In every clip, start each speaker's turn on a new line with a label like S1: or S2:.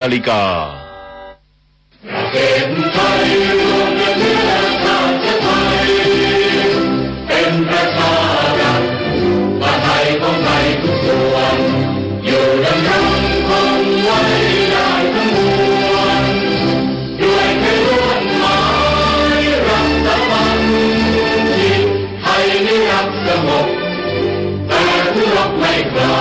S1: นาฬิกาประเทศไทยรวมเชื้อชาติไทยเป็นประชารัฐว่าไทยของไทยทุกส่วนอยู่ดำรงคงไว้ได้ทั้งมวลด้วยใจร่วมหมายรักสามัคคีไทยนิรักสงบแต่ผู้รบไม่กล้า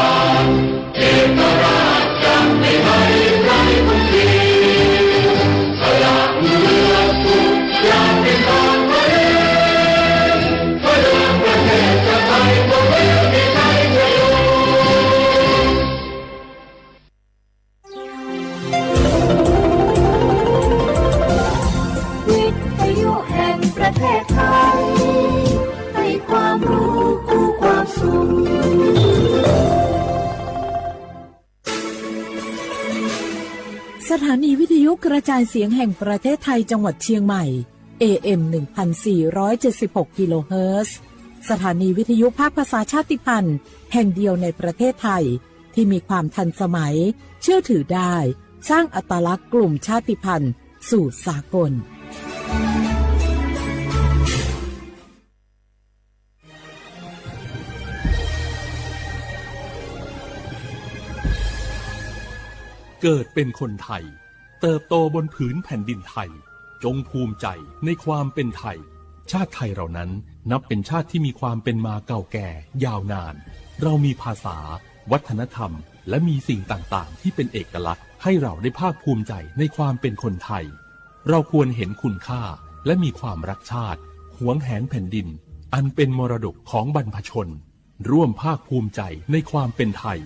S1: เอกราชจะไม่ให้ใครคุ้มครองสละเลือดทุกอย่างเป็นของตัวเองเพื่อเดินประเทศชาติไทยพวกเรามีใจเชื่อ
S2: วิทยุแห่งประเทศไทยให้ความรู้คู่ความสุขสถานีวิทยุกระจายเสียงแห่งประเทศไทยจังหวัดเชียงใหม่ AM 1476 กิโลเฮิรตซ์สถานีวิทยุภาคภาษาชาติพันธุ์แห่งเดียวในประเทศไทยที่มีความทันสมัยเชื่อถือได้สร้างอัตลักษณ์กลุ่มชาติพันธุ์สู่สากล
S3: เกิดเป็นคนไทยเติบโตบนผืนแผ่นดินไทยจงภูมิใจในความเป็นไทยชาติไทยเรานั้นนับเป็นชาติที่มีความเป็นมาเก่าแก่ยาวนานเรามีภาษาวัฒนธรรมและมีสิ่งต่างๆที่เป็นเอกลักษณ์ให้เราได้ภาคภูมิใจในความเป็นคนไทยเราควรเห็นคุณค่าและมีความรักชาติหวงแหนแผ่นดินอันเป็นมรดกของบรรพชนร่วมภาคภูมิใจในความเป็นไทย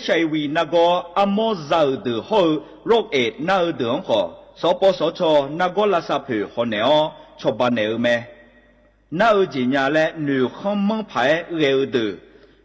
S4: HIV 那个阿莫走的后，肉诶那的好，所波所错那个拉萨皮好呢哦，错把呢咩？那几年嘞，女汉门牌热的，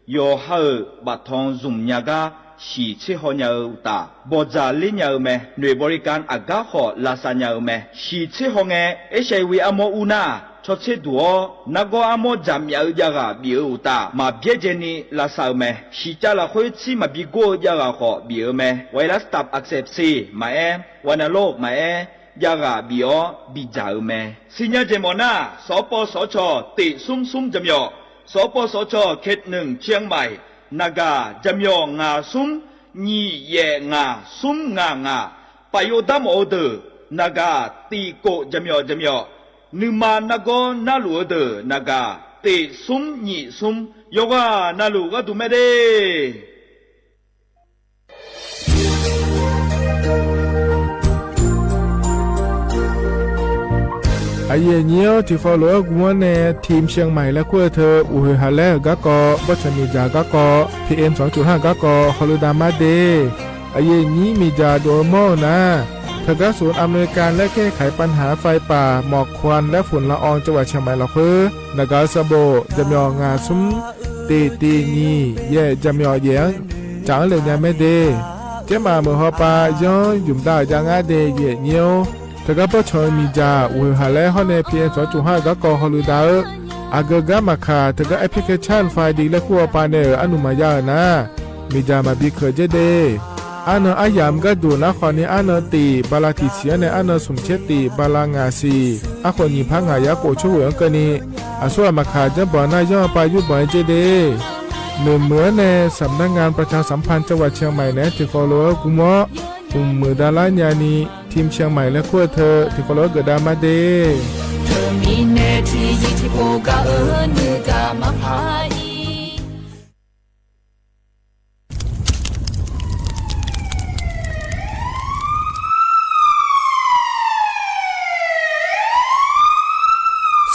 S4: 有好把汤dùng nhà ga，是吃好nhau ta，不咋哩nhau咩？女บริการอากา好拉萨nhau咩？是吃好嘅 HIV 阿莫乌那。cho chế đùa nó có amo giảm yếu ra biểu ta mà biết gì ni là sao mẹ chỉ cho là khối chi mà bị cô ra họ biểu mẹ virus tập accept si mà em wanna lo mà em ra biểu bị giàu mẹ xin nhớ gì mà na số po số cho tỷ sum sum chấm yo số po số cho kết nương chiang mai naga chấm yo ngà sum nhị ye ngà sum ngà bài yo đam order naga tỷ cô chấm yo Nima nago nalu de naga te sum ni sum yoga nalu ga du me de
S5: ไอเยี่ยวที่ฟอลโล่กัวเนทีมเชียงใหม่และขั้วเธออุฮฮาเลกะกอวัชมีจากะกอ PM 2.5 กะกอฮอลดามาเดไอเยี่ยนี้มีจาโดโมนะทางศูนย์อำนวยการและแก้ไขปัญหาไฟป่าหมอกควันและฝุ่นละอองจังหวัดเชียงใหม่ละเพื่อนากาซาโบจำยองาซุ้มตีนีเย่จำยอเยียงจางเลยเนี่ยไม่เดเจ้ามาเมื่อฮอปาย้อนยุ่มได้จางอาเดเย่เนียวทางปชมีจ่าอุหาและฮอนเนพีเอ็น2.5ก็กอฮอลูดาอากกามาคาทางแอปพลิเคชันไฟดีและขั้วปาเนออนุมายานะมีจ่ามาบิเคเจเดอันอายามก็ดูนะคนนี้อันตีบาลาติเสียในอันสมเชติบาลางาซีอาคนยิพังหายาโกช่วยกันนี้อาส่วนมาขาจะบ่อนายย่อไปยุบ่อยเจเดเหมือนในสำนักงานประชาสัมพันธ์จังหวัดเชียงใหม่และที่ฟอลโล่กุมะมือดาราญานีทีมเชียงใหม่และขั้วเธอที่ฟอลโล่เกิดดามาเด
S2: เธอมีเนที่ยิ่งที่โปกะนึกะมาพาย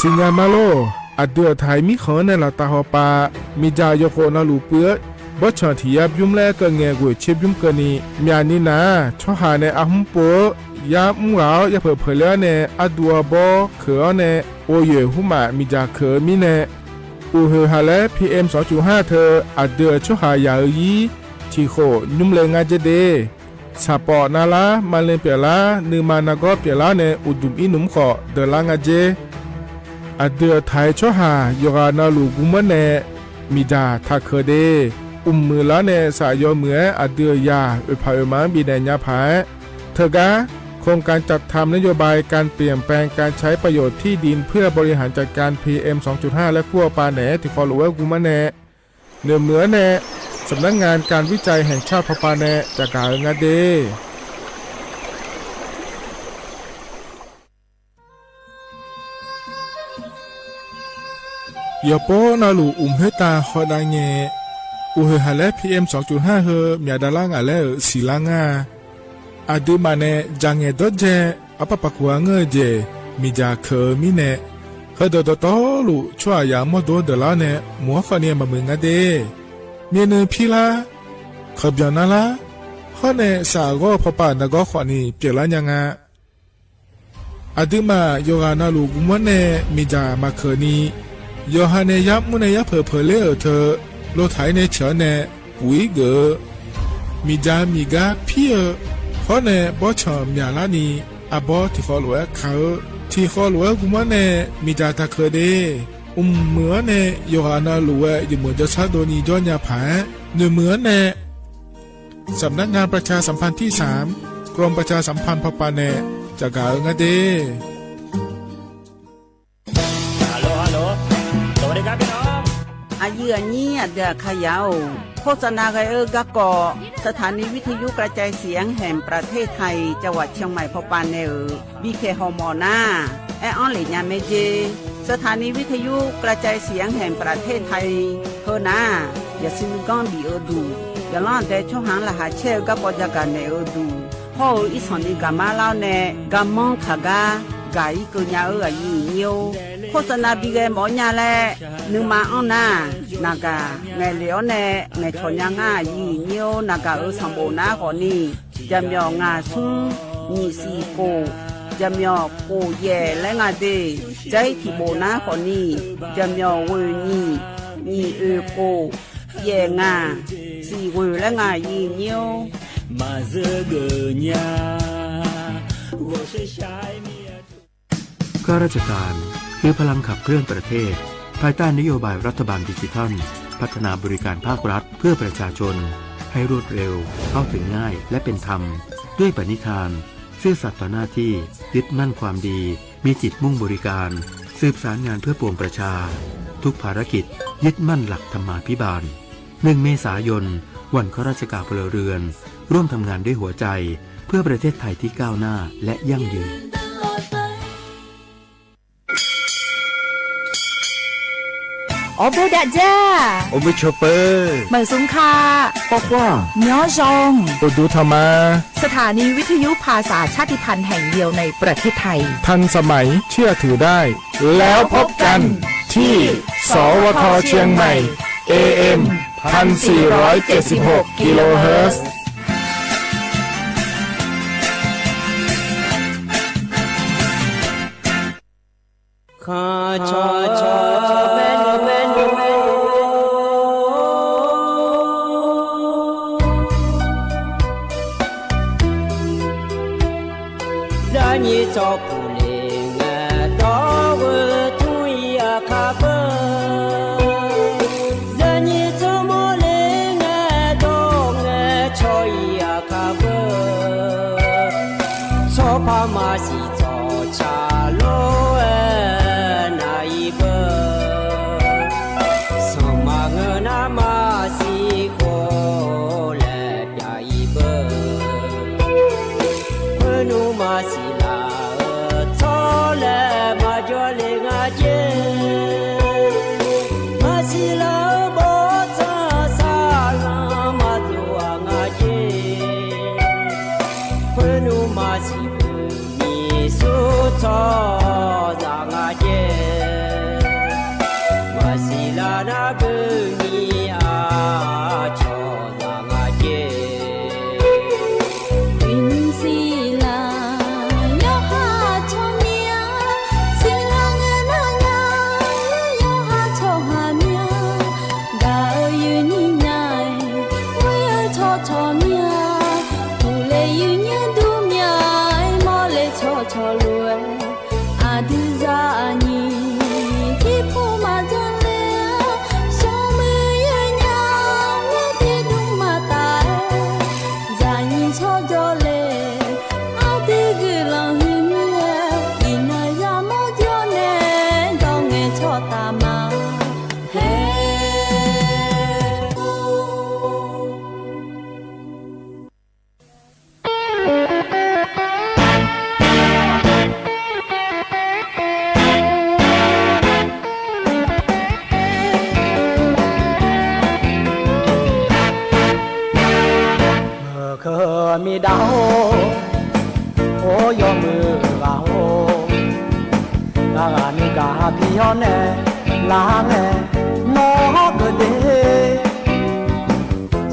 S5: สิงามาโลอัดเดือไทยมีขอในละตาหอปามีจายโคนาลูเปื้อบ่ชอที่ยับยุ่มแลก็แงกวยเชบยุ่มกะนีมีอันนี้นะช่อหาในอาหุมปัวยามุงเอาอย่าเผลอแล้วในอัดัวบ่เขอในโอเยหุมามีจาเขอมีในอูเฮฮาและ PM 2.5 เธออัดเดือช่อหายายีที่โคยุ่มเลงาเจเดสปอนาลามาเลเปียลานือมานาก็เปียลาในอุดุมอินุมขอเดลางาเจ อเดือไทยช่อหาโยกานาลูกุมะเนมีดาทาเคเดมือละเนสายเหมืออเดือยาอุปายมันบีแดญญาภายเถกะโครงการจัดทำนโยบายการเปลี่ยนแปลงการใช้ประโยชน์ที่ดินเพื่อบริหารจัดการ PM 2.5 และขั้วปาแหนที่คอหลวกุมะเนเหนือแนสำนักงานการวิจัยแห่งชาติพปาแนจากกาเงาเดยอปอนาลูเฮตาฮอดาเงอุเฮฮาเล PM 2.5 เฮมีดาลางาเลสีลางาอาดูมาเนจังเงดเจอปะปะกัวเงเจมีจาเคมีเนเฮดดตอลูชัวยามอดดลาเนมัวฟาเนียมามึงาเดเมียนพีลาขบยานาลาฮอเนสากอพปานกอขวานีเปลายังาอาดูมาโยกานาลูกุมะเนมีจามาเคนีโยฮาเนยับมุเนยับเพเลเธอโลไทยเนเฉเนปุยเกมีจามีกาพี่ฮอเนบอชอมยาลานีอาบอที่ขอหลวเขาที่ขอหลวกุมะเนมีจาตาเคเดเหมือเนโยฮานาหลวอยู่เหมือนจะชาโดนีย้อนยาผาเหมือนเนสำนักงานประชาสัมพันธ์ที่3กรมประชาสัมพันธ์พปาเนจากกาเงเด
S6: อายุนี้เดือขยาวโฆษณาไกกะกอสถานีวิทยุกระจายเสียงแห่งประเทศไทยจังหวัดเชียงใหม่พปาเนบีเคฮอมอนาแอออนหลีญาเมเจสถานีวิทยุกระจายเสียงแห่งประเทศไทยเฮนาอย่าซื้อก้อนบีดูอย่าล่อนแต่ช่วงหางละหาเชลกับปอจาการเนดูพ่ออีสอนอีกามาเล่าเนกามองขากากาอีกุญญาอายุเนียวโฆษณาบีเกหมอญาแลนึงมาอ้อนนากาไงเหลียวเนไงชนยังอายีเนียวนากาสมบูรณาก่อนนี้จำยองาซุงมีสีโกจำยอโกเย่และงาเดใจที่โบนาคนนี้จำยอเวนี่มีโกเย่งาสีเวและงายีเนียวมาเจอเกญา
S7: ข้าราชการคือพลังขับเคลื่อนประเทศภายใต้นโยบายรัฐบาลดิจิทัลพัฒนาบริการภาครัฐเพื่อประชาชนให้รวดเร็วเข้าถึงง่ายและเป็นธรรมด้วยปณิธานซื่อสัตย์ต่อหน้าที่ยึดมั่นความดีมีจิตมุ่งบริการสืบสารงานเพื่อปวงประชาทุกภารกิจยึดมั่นหลักธรรมาภิบาล1 เมษายนวันข้าราชการพลเรือนร่วมทำงานด้วยหัวใจเพื่อประเทศไทยที่ก้าวหน้าและยั่งยืน
S8: โอเบดะจ้า
S5: โอเบชเปอร์
S8: เหมือนสุงคา
S5: ปอกว่า
S8: เนื้อจง
S5: ปดูธรรมา
S8: สถานีวิทยุภาษาชาติพันธุ์แห่งเดียวในประเทศไทย
S5: ทันสมัยเชื่อถือได้แล้วพบกันที่สวทเชียงใหม่ AM 1476 กิโลเฮิรตซ์
S6: ข้าชอแม่นได้ยินจบผู้เลี้ยงดอกทุยคาเบได้ยินจบโมเลี้ยงดอกชอยคาเบชอบพามาสิจอชาโลนายเบ
S9: ดาวโอยอมือกาโหกานิกาพี่ฮอนเนลาเงนอกเด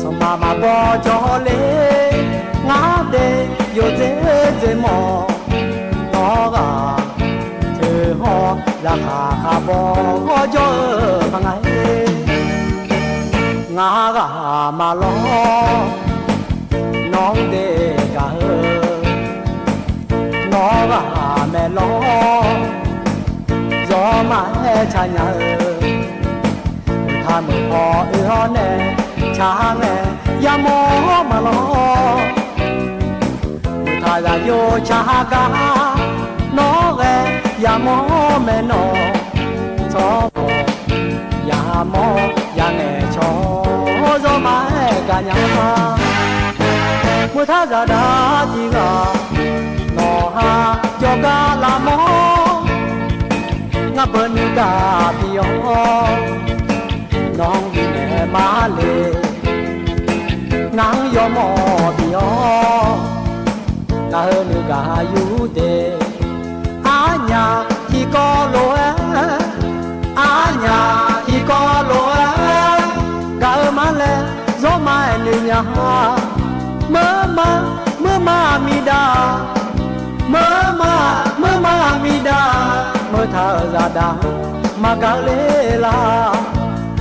S9: สมามาบอจอเลงาเดโยเจเจมอนอกาเธอฮอราคาคาบอจอพังไงงากามาลอน้องเดกาน้องกาแม่ลอจอมาแห่ชาญาถ้ามือพอแน่ช้างแน่ยามอมาลอถ้าจะโยชากาน้องแก่ยามอแม่นอจอยามอยาแง่ชอจอมาแห่กันยาเมื่อถ้าจะได้ที่กานอฮาจอกาลามองาเปินกาพี่ยอน้องพี่แม่มาเลยนางยอมอพี่ยอกาเฮนึกาอยู่เดอาญาที่ก็โลอาญาที่ก็โลกามาเลโซมาเนียเมื่อมามีดาเมื่อมามีดาเมื่อท่าจะดามากาเลลา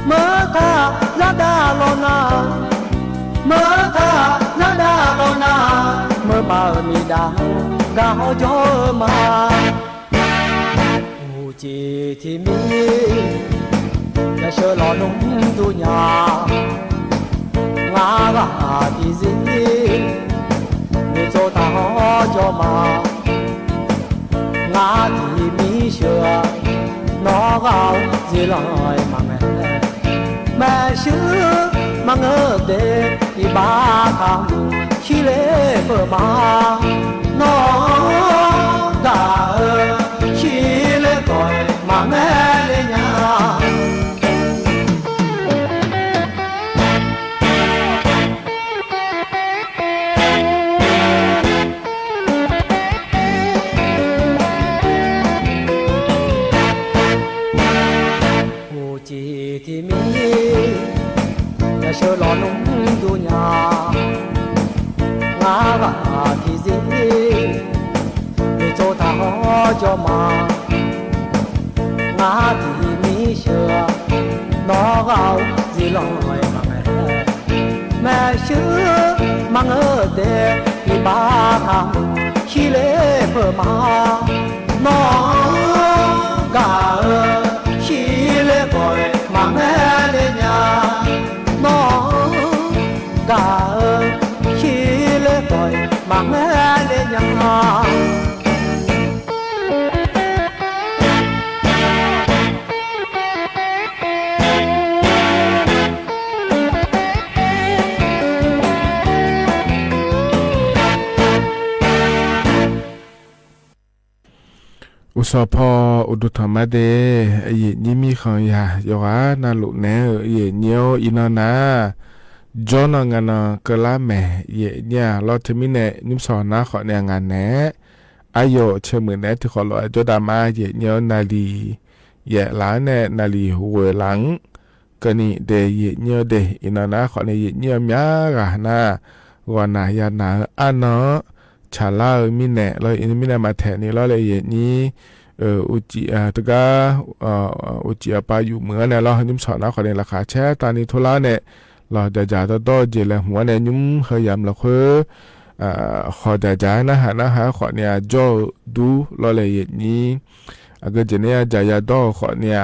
S9: เมื่อท่าจะดาโลนาเมื่อท่าจะดาโลนาเมื่อมามีดากาโจมาอูจีที่มีจะเชื่อหลอนนุ่มดุญางากาที่สิ你做他好叫嘛？我的米雪，那个是来忙哎，没事忙我的一把汤，起来不忙，那个起来该忙哎的呀。ที่มีจะเชื่อหลอนนุ่มดุญางากาที่สิไม่โจทาหอจอมางาที่มีเชื่อนอกเอาสิลอยมาแม่ชื่อมังเดที่บ้าทำขี้เล่เพิ่มมานอกาขี้เล่บ่อยมาแม่เลยนะน้องกาขี้เล่บ่อยมาแม่เลยนะ
S5: อุสพออุดุธรรมเดเยนิมิขังยาโยกานาลุเนเยเนียวอินานาจอนงานกะลาแมเยเนี่ยลอทมิเนนิมสอนาขอเนงานแนอายโยเชมือเนที่ขอลอยจดามาเยเนียวนาลีเยหลาเนนาลีหัวหลังกะนี่เดเยเนียวเดอินานาขอเนเยเนียวมากะนาวานายานาอันเนาะชาลามิเนเราอินมิเนมาแทนนี่เราเลยอย่างนี้อุจิตกาอุจิปาอยู่เหมือนเนี่ยเรายุ่มสอนนะขอเรียนราคาแช่ตอนนี้ทุลาเนี่ยเราจะจ่ายต่อเจริญหัวเนี่ยยุ่มเฮียมเราคือขอจะจ่ายนะฮะขอเนี่ยโจดูเราเลยอย่างนี้ก็จะเนี่ยจ่ายต่อขอเนี่ย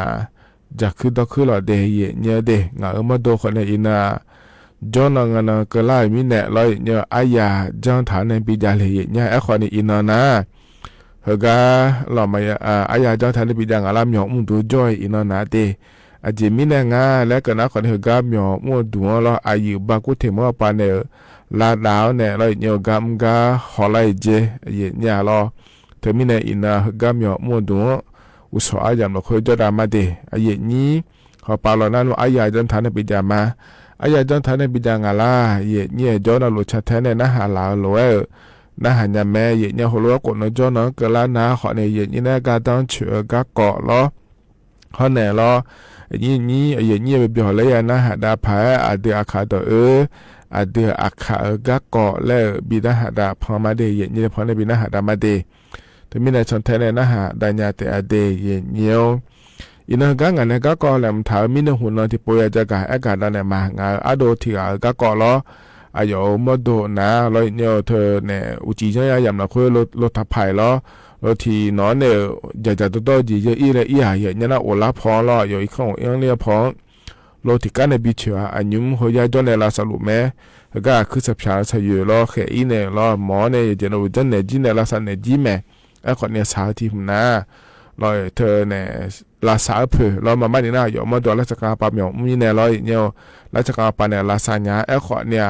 S5: จะคือต่อคือเราเดียเนี่ยเดงามาดูขอเนี่ยอินาจอนงานก็ไล่มิเนลอยเนี่ยอายาจังฐานในปีจาเลยเนี่ยไอ้คนนี้อินานะเฮกาเราไม่อายาจังฐานในปีจางอาลามยองมุนดูจอยอินานะเดอาจจะมิเนงาและก็นักคนเฮกามยองมุนดูเราอายุบากุเทมัวปานเนลาดาวเนี่ยลอยเนี่ยกามกาฮอลไลเจเนี่ยเราเธอมิเนอินาเฮกามยองมุนดูอุศอายามเราเคยจดามาเดอายุนี้เขาปาลนั้นว่าอายาจังฐานในปีจามา อายาจอนทานในบิดางาลาเย่เนี่ยจอนลุชะแทนในนะหาลาโลเอนะหาญาแม่เย่เนี่ยหัวกนจอนกะลานาขอในเย่เนี่ยกาตังเชือกะเกาะล้อขอแน่ล้อยี่นี่เย่เนี่ยไปบ่เลยนะหาดาผาอาเดอาคาตออาเดอาคากะเกาะและบิดาหาดาพอมาเดเย่เนี่ยพอในบิดาหาดามาเดถึงมีในชนแทนนะหาดาญาเตอาเดเย่เนี่ยอินกังอันนี้ก็กอแหลมถามินหุ่นนที่ป่วยจะกะอากาศนั่นเนี่ยมางาอโดที่ก็กอล้ออายุมดนะแล้วเนี่ยเธอเนี่ยอุจิจะยามนะคุยรถทับไผ่ล้อรถที่นอนเนี่ยจะตัวจีจะอีเลยอีหายเนี่ยนะโอลาพอล้ออยู่อีกข้างยังเลี้ยพอรถที่กันในบิชัวอันยุ่มหัวยาจนในลาสรุปแม่ก็คือสับชาใช้อยู่ล้อแค่อีเนี่ยล้อหมอเนี่ยจะนูจันเนี่ยจีเนี่ยลาสันเนี่ยจีแม่ไอ้คนเนี่ยสาวที่ผมนะลอยเธอเนี่ยลาสาเผือเรามาบ้านนี้นะอยู่มาดูราชการปาเมียวมีเนี่ยลอยเนี่ยราชการปาเนี่ยลาซาญาไอ้ขอเนี่ย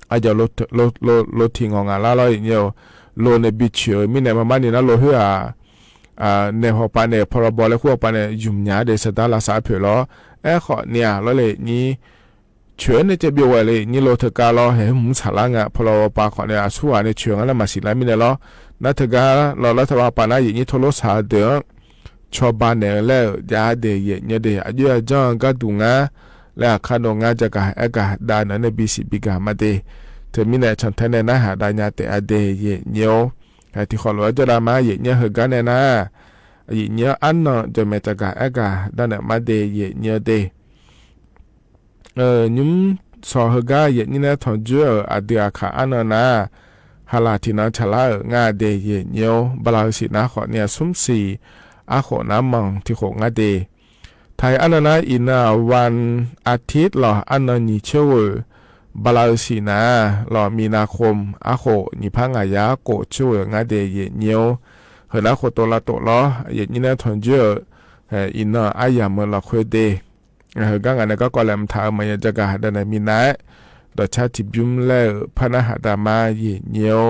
S5: อาจจะลดทิ้งของงานละลอยเนี่ยโลในบิชมีเนี่ยมาบ้านนี้นะโลเหือเนี่ยหัวปาเนี่ยพรบและขั้วปาเนี่ยยุ่มยาเดสตาลาสาเผือล้อไอ้ขอเนี่ยแล้วเลยนี่เชื่อเนี่ยจะเบี้ยวเลยนี่โลเธอกาล้อเห็นมุสาระงะพรบปาขอเนี่ยชัวเนี่ยเชื่อแล้วมาสิแล้วมีเนี่ยล้อนัทกาเรารัฐบาลปานะอย่างนี้ทโลสาเดือชอบบ้านเนี่ยแล้วยาเดียเนี่ยเดียอายุจังก็ดูงาแล้วข้าดงาจะกะอากาศดานในบีซีบีกามาเดเธอมีในชั้นแทนนะหาดานยาเตอเดียเนี่ยที่ขอรู้จะรามาเนี่ยเหกันเนี่ยนะเนี่ยอันนั้นจะไม่จะกะอากาศดานมาเดียเนี่ยเดยุ่มสอเหกันเนี่ยนะทอนจูอาเดียขาอันนั้นนะฮาลาที่นั้นฉลาดงาเดียเนี่ยบลาสินะขอเนี่ยสุ่มสีอาโขน้ำมังที่โขงาเดไทยอันนั้นอินาวันอาทิตย์หล่ออันนั้นนิเชวบาลาสีนาหล่อมีนาคมอาโขนิพังอายาโกเชวงาเดเยเนียวเฮนาโคโตลาโตล้อเยนี่นะทอนเจออินาอายามละคุยเดเฮกังอันนั้นก็กอลแลมทามันจะกะดันมีนาดอชาติบุมเล่พนาหดามาเยเนียว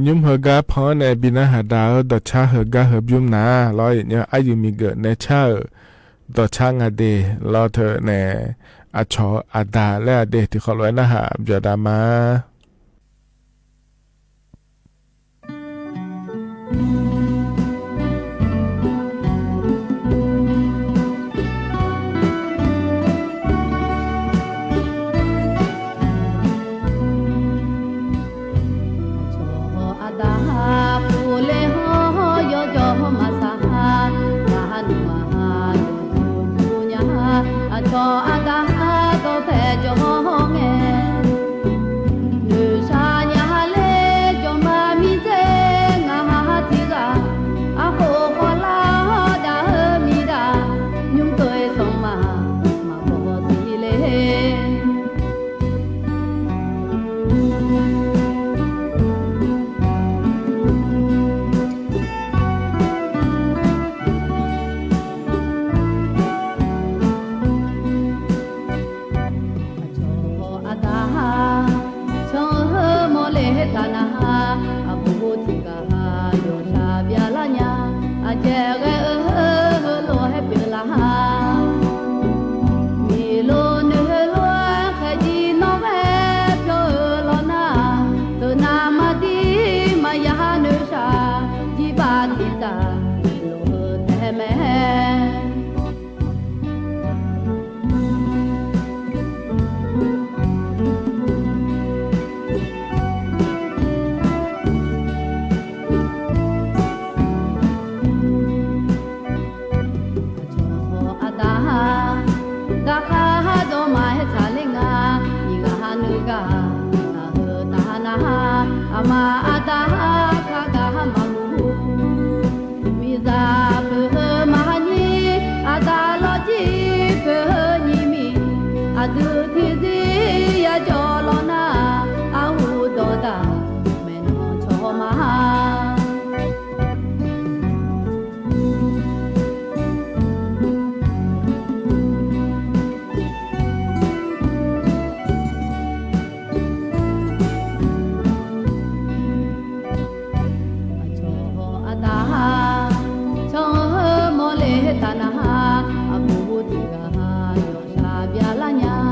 S5: ยุ่มเฮกาพอในบินาหาดาวดอชาเฮกาเฮบยุ่มนาลอยเนี่ยอายุมีเกิดในชาดอชางาเดลอเธอในอาชออาดาและเดที่เขาลอยนะฮะบยดามา
S10: Tanaha, Abu Tigaha, Yosha Bialanya.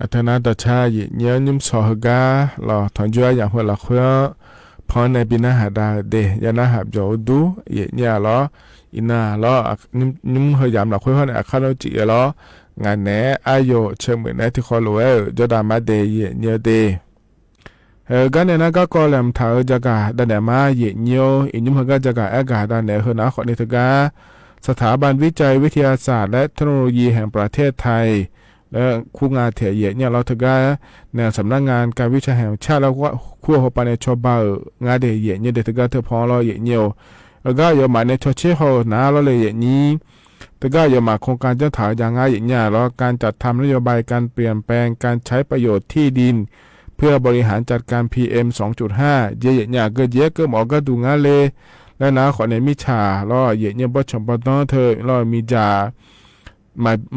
S5: อัธนาตชาเยเนียนิมสอหกาลอทอนจัวอย่างหัวละเพื่อพอในปีนาหาดาเดยานาหาบจอดูเยเนียลออินาลอนิมเฮยามละเพื่อในอาคาโนจิลองานแหนอายุเชื่อเหมือนในที่คอลเวลจดามาเดเยเนียเดกันเนี่ยนะก็กอลมถาจักาดันเดมาเยเนียวอินิมเฮกาจักาอากาดันเนเฮนาขอนิทกาสถาบันวิจัยวิทยาศาสตร์และเทคโนโลยีแห่งประเทศไทยและคู่งานเถียเยเนี่ยเราทกาในสำนักงานการวิจัยแห่งชาติแล้วก็คู่หัวปานในชอบางานเดเยเนี่ยเดทกาเธอพอเราเยเนียวแล้วก็ยอมาในชอเชโฮนาเราเลยเยนี้แต่ก็ยอมาโครงการเจ้าถาอย่างง่ายอย่างเนี่ยแล้วการจัดทำนโยบายการเปลี่ยนแปลงการใช้ประโยชน์ที่ดินเพื่อบริหารจัดการ PM 2.5 เยเนี่ยก็เยอะก็หมอก็ดูงานเลยและนะขอในมิชาล้อเยเนี่ยบ่ชมบ่ต้องเธอล้อมีจา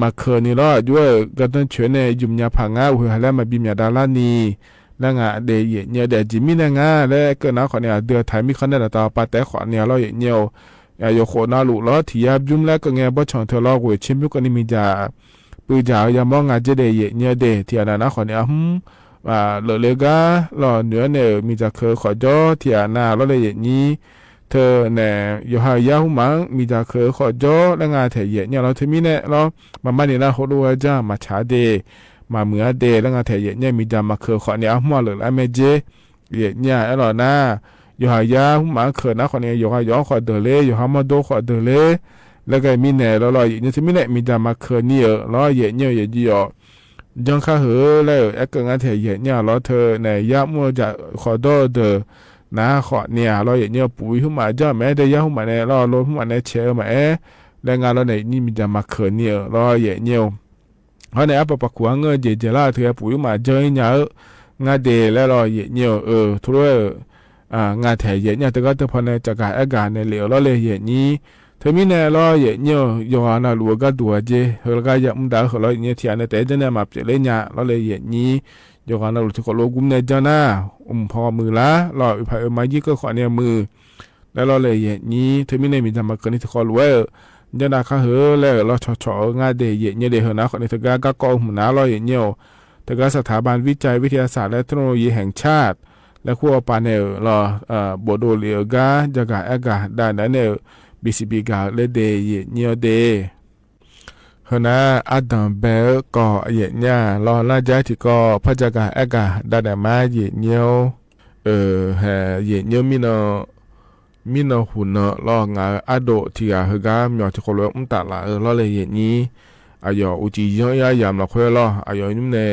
S5: มาเคนี่ล้อด้วยก็ต้องช่วยในยุมยาผางาหัวแล้วมาบิมยาดาลานีแล้วงาเดเยเนี่ยเดจิมินงาและก็นะขอเนี่ยเดือไทยมีคันได้ต่อปาแต่ขอเนี่ยล้อเยเนี่ยโยโคนาลุล้อที่ยาจุมแล้วก็แงบ่ชองเธอล้อหัวชิมยุก็นี่มีจาปือจายามองงาเจเดเยเนี่ยเดที่อันนะขอเนี่ยเลกาล้อเหนือเนี่ยมีจาเคขอจอที่อันน่ะล้อเลยนี้เธอเนี่ยอยู่หายาหุมังมีจาเคขอจอและงาเถเยเนี่ยเราเทมีเนี่ยเรามานี่นะโหดูว่าจ้ามาชาเดมาเมื่อเดและงาเถเยเนี่ยมีจามาเคขอเนี่ยมัวเลยละเมเจเยเนี่ยไอ้หล่อนะอยู่หายาหุมังเคนะขอเนี่ยอยู่หายอขอเดเลอยู่หามาโดขอเดเลแล้วก็มีเนี่ยเราเนี่ยเทมีเนี่ยมีจามาเคเนี่ยเราเยเนี่ยเยจีอ๋อจังข้าเหอแล้วไอ้ก็งาเถเยเนี่ยเราเธอเนี่ยยามัวจะขอโดเดนะขอเนี่ยเราอย่างเงี้ยปุ๋ยขึ้นมาจ้าแม้ได้ยาขึ้นมาเนี่ยเราลดขึ้นมาเนี่ยเชื่อมาแรงงานเราเนี่ยนี่มีจะมาเขินเนี่ยเราอย่างเงี้ยเพราะเนี่ยปะขวางเงินเจล่าเธอปุ๋ยมาเจอเนี่ยงานเดแล้วเราอย่างเงี้ยทุเรงานแถเยเนี่ยแต่ก็จะพอในจากการอาการในเหลวเราเลยอย่างนี้เธอมีเนี่ยเราอย่างเงี้ยย้อนน่ะรัวก็ตัวเจเฮลก็ยังด่าเขาเราอย่างเงี้ยที่อันแต่จะเนี่ยมาเปลี่ยนเนี่ยเราเลยอย่างนี้ยกอันนั้นที่เขาโลกุมในเจ้าหน้าพอมือละรอไปมายี่ก็ขอเนี่ยมือแล้วเราเลยอย่างนี้เธอไม่ได้มีทำมาเกินที่เขารู้ว่าเจ้าหน้าข้าเหอแล้วเราชอๆงานเดย์เนี่ยเดย์เหรอนะขอในทกาก็กองหัวหน้าเราอย่างเงี้ยแต่ก็สถาบันวิจัยวิทยาศาสตร์และเทคโนโลยีแห่งชาติและขั้วปานเนลรอบโดเลียกาจากการอากาศด้านนั้นเนลBCB กาเลเดย์เนี่ยเดย์ฮนะอาดัมเบลก็เยเนี่ยรอน่าจะที่ก็พระจักรอากาศได้มาเยเนี่ยเยเนี่ยมีนหุ่นรองาอโดที่ฮกามยอที่คนรู้ตาละรอเลยเยนี้อายออุจิยยามละค่อยรออายอนุ่มเนี่ย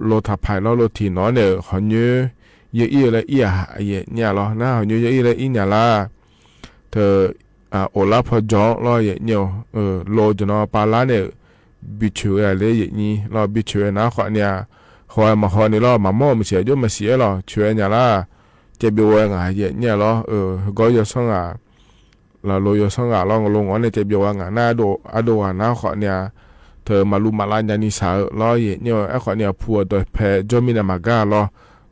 S5: โลทับไผ่รอโลที่น้อยเนี่ยหอนเยอะเลยเยเนี่ยรอหน้าหอนเยอะเลยเนี่ยละเธอโอลาพจอรอเยเนี่ยโลจนปาลาเนี่ยบิชูอะไรอย่างนี้รอบิชูนะขอเนี่ยขอมาขอนี่รอมาโม่ไม่เสียยุ่มาเสียรอช่วยเนี่ยละเจ็บอยู่ว่าไงเยเนี่ยรอก็ยศงาเราโลยศงาลองลงวันเนี่ยเจ็บอยู่ว่าไงหน้าโดนะขอเนี่ยเธอมาลุมาลานยานิสารอเยเนี่ยไอ้ขอเนี่ยผัวโดยแพ้จอมินามาการอ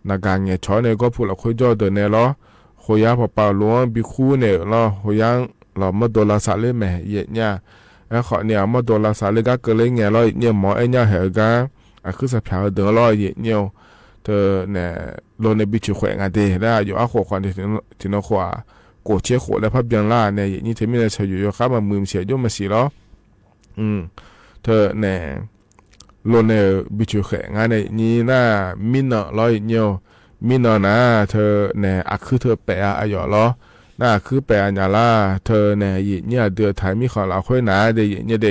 S5: นาการเนี่ยช้อนเนี่ยก็พูดละคุยจอเดินเนี่ยรอโหยาพอปาหลวงบิคูเนี่ยรอโหยังเรามาโดนลาสาเลแม่เยเนี่ยไอ้ขอเนี่ยมาโดนลาสาเลก็เกลือเงี้ยรอเนี่ยหมอไอ้เนี่ยเหรอกันคือสับขาเดินรอเยเนี่ยเธอเนี่ยโลในบิชูแขวงอะไรได้อยู่อาขวานที่นขวาโกเชี่ยขวแล้วพับยังล่าเนี่ยนี่เธอไม่ได้ใช้อยู่ครับมามือเสียยุ่มาสีล้อเธอเนี่ยโลในบิชูแขวงอะไรนี่น่ามินเนาะรอเนี่ยมินเนาะนะเธอเนี่ยคือเธอแปะอายุล้อน่าคือแปลญาล่าเธอเนี่ยเดือดไทยมีขอเราค่อยหนาเดยเนี่ยเด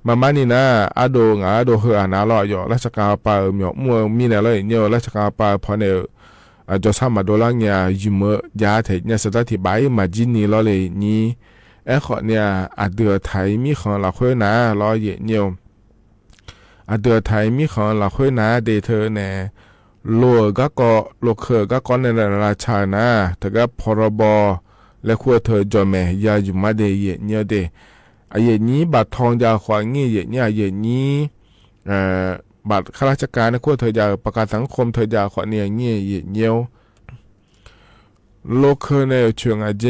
S5: มานี่นะอาโดงาโดเฮอนาลอยราชการปาเมียมัวมีเนี่ยเลยเนี่ยราชการปาพอเนี่ยจะสามารถโดลังเนี่ยยิมยาเทเนี่ยสถานที่ใบมาจินนี่เราเลยนี่ขอเนี่ยเดือดไทยมีขอเราค่อยหนาลอยเนี่ยเดือดไทยมีขอเราค่อยหนาเดเธอเนี่ยโลก็โลเคก็ในราชานะแต่ก็พรบและขั้วเธอจอมยาอยู่มาเดยเนี่ยเดเยนี้บัตรทองยาขวางงี้เนี่ยเยนี้บัตรข้าราชการขั้วเธอยาประกันสังคมเธอยาขวางเนี่ยเงี้ยโลเคในช่วงอาเจ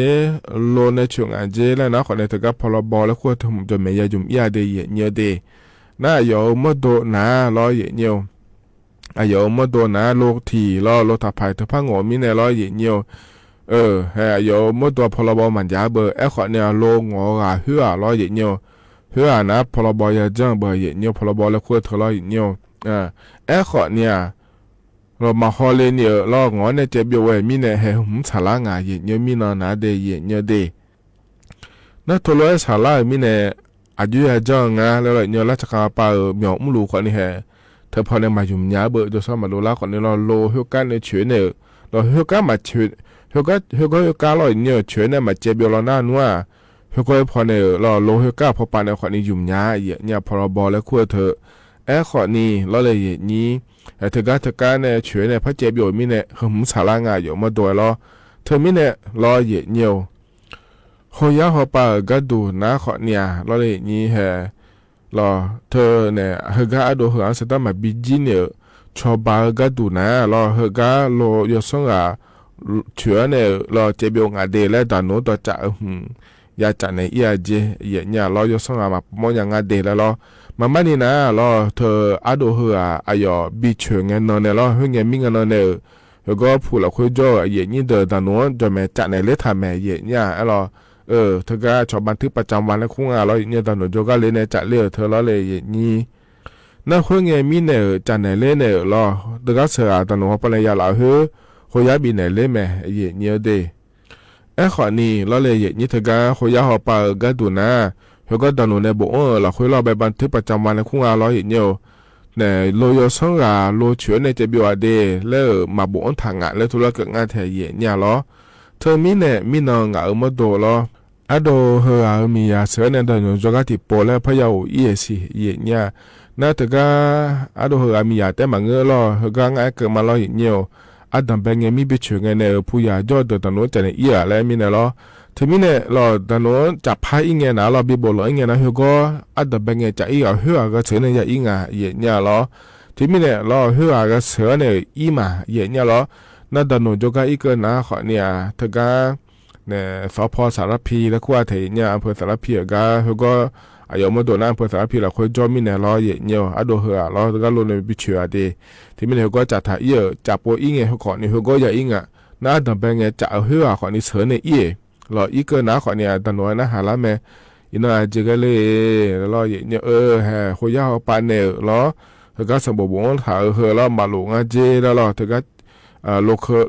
S5: โลในช่วงอาเจแล้วนะขวางในเธอกับพรบและขั้วเธอจอมยาอยู่ยาเดยเนี่ยเด น่าอยู่มดโดนาล้อเย่เนียวอายุมดโดนาโลกทีล้อโลกทับไผ่ทับพังหัวมีในล้อเย่เนียวให้อายุมดตัวพลบมันยาเบอร์ขอเนี่ยโลงหัวเหือล้อเย่เนียวเหือนะพลบยาจังเบอร์เย่เนียวพลบแล้วคุยทะเลาะเย่เนียวขอเนี่ยเรามาฮอลเลเนี่ยล้องอเนี่ยเจ็บอยู่เว้ยมีเนี่ยให้หุ่มฉลางเย่เนียวมีนอนาเดเย่เนียวเดนั่นทะเลาะฉลามีเนี่ยอายุยาจังแล้วเนี่ยราชการป่าเหมียวมุลูคนนี้เธอพอเนี่ยมาอยู่ยาเบอร์จะสอนมาดูแลคนนี้เราโลเหือกันในเฉยเนี่ยเราเหือกันมาเฉยเหือกันเราเนี่ยเฉยเนี่ยมาเจ็บอยู่เราหน้านัวเหือกันพอเนี่ยเราโลเหือกันพอปานในคนนี้อยู่ยาเนี่ยพอบอแล้วคุยเธอขอนี้เราเลยนี้เธอการเนี่ยเฉยเนี่ยพระเจ็บอยู่มีเนี่ยหุ่มฉลางอยู่มาตัวเราเธอมีเนี่ยเราเนี่ยหอยาหอปาก็ดูนะขอเนี่ยเราเลยนี้รอเธอเนี่ยเฮก้าดูเฮอันสตามาบิจิเนี่ยชอบบาก็ดูนะรอเฮก้าโลยศงเชื่อเนี่ยรอเจ็บยงเดแล้วตอนนู้นตัวจะอยากจะในเจเนี่ยรอยศงมาโมยังเดแล้วรอมันนี่นะรอเธอดูเฮอายอบิเชงเงินเนี่ยรอเฮงเงินมิงเงินเนี่ยเฮก็พูดแล้วคุยจ่อนี่เดินตอนนู้นจะแม่จะในเลือดทำแม่เนี่ยรอเธอก็ชอบบันทึกประจำวันแล้วคุ้งเราเนี่ยตอนหนูโจก็เลยเนี่ยจะเลี้ยเธอแล้วเลยนี่นั่นคนเงี้ยมีเนี่ยจะไหนเล่เนี่ยรอเด็กก็เสือตอนหนูเขาไปเลยยาเราเขาอยากบินไหนเล่แม่เนี่ยเดขอนี่เราเลยนี่เธอก็เขาอยากเขาไปก็ดูนะเขาก็ตอนหนูเนี่ยบอกเราคุยเราไปบันทึกประจำวันแล้วคุ้งเราเนี่ยเนี่ยโลยศงโลเชื่อในจะบิวเดแล้วมาบอกทางงานแล้วธุรกิจงานแทนเนี่ยหรอเธอมีเนี่ยมีน้องมาดูหรอโดเฮอมียาเสือเนี่ยตอนอยู่จกัติโปแล้วพะเยาสิเนี่ยน่าจะก็โดเฮอมียาแต่มาเงือรอเฮก็ง่ายเกิดมาลอยเนี่ยดัมเป็นไงมีบิชเงเนี่ยผู้ยาจอดตอนนู้นจะเนี่ยแล้วมีเนี่ยรอถึงมีเนี่ยรอตอนนู้นจับพายเงี้ยนะรอบิบลอยเงี้ยนะเฮก็ดัมเป็นไงจะเฮอก็เสือเนี่ยเนี่ยรอถึงมีเนี่ยรอเฮอก็เสือเนี่ยมาเนี่ยรอน่าตอนนู้นจกัดนะขอเนี่ยเธอก็เนี่ยสพสารพีแล้วก็เทียนอำเภอสารพีก็เขาก็อายุมาโดนอำเภอสารพีแล้วคุยจอมีเนี่ยรอเนี่ยดูเหือรอก็ลงในบิชวดีที่มีเขาก็จัดถ่ายจับโปอิงเขาขอนี่เขาก็อย่าอิงน่าดับเป็นไงจะเหือขอนี่เสือเนี่ยรออีกนะขอเนี่ยตอนนู้นนะหาละแม่อินอาจจะก็เลยรอเนี่ยคุยยาวปานเนี่ยรอเขาก็สมบูรณ์ถ่ายเหือแล้วมาหลงเจแล้วรอเขาก็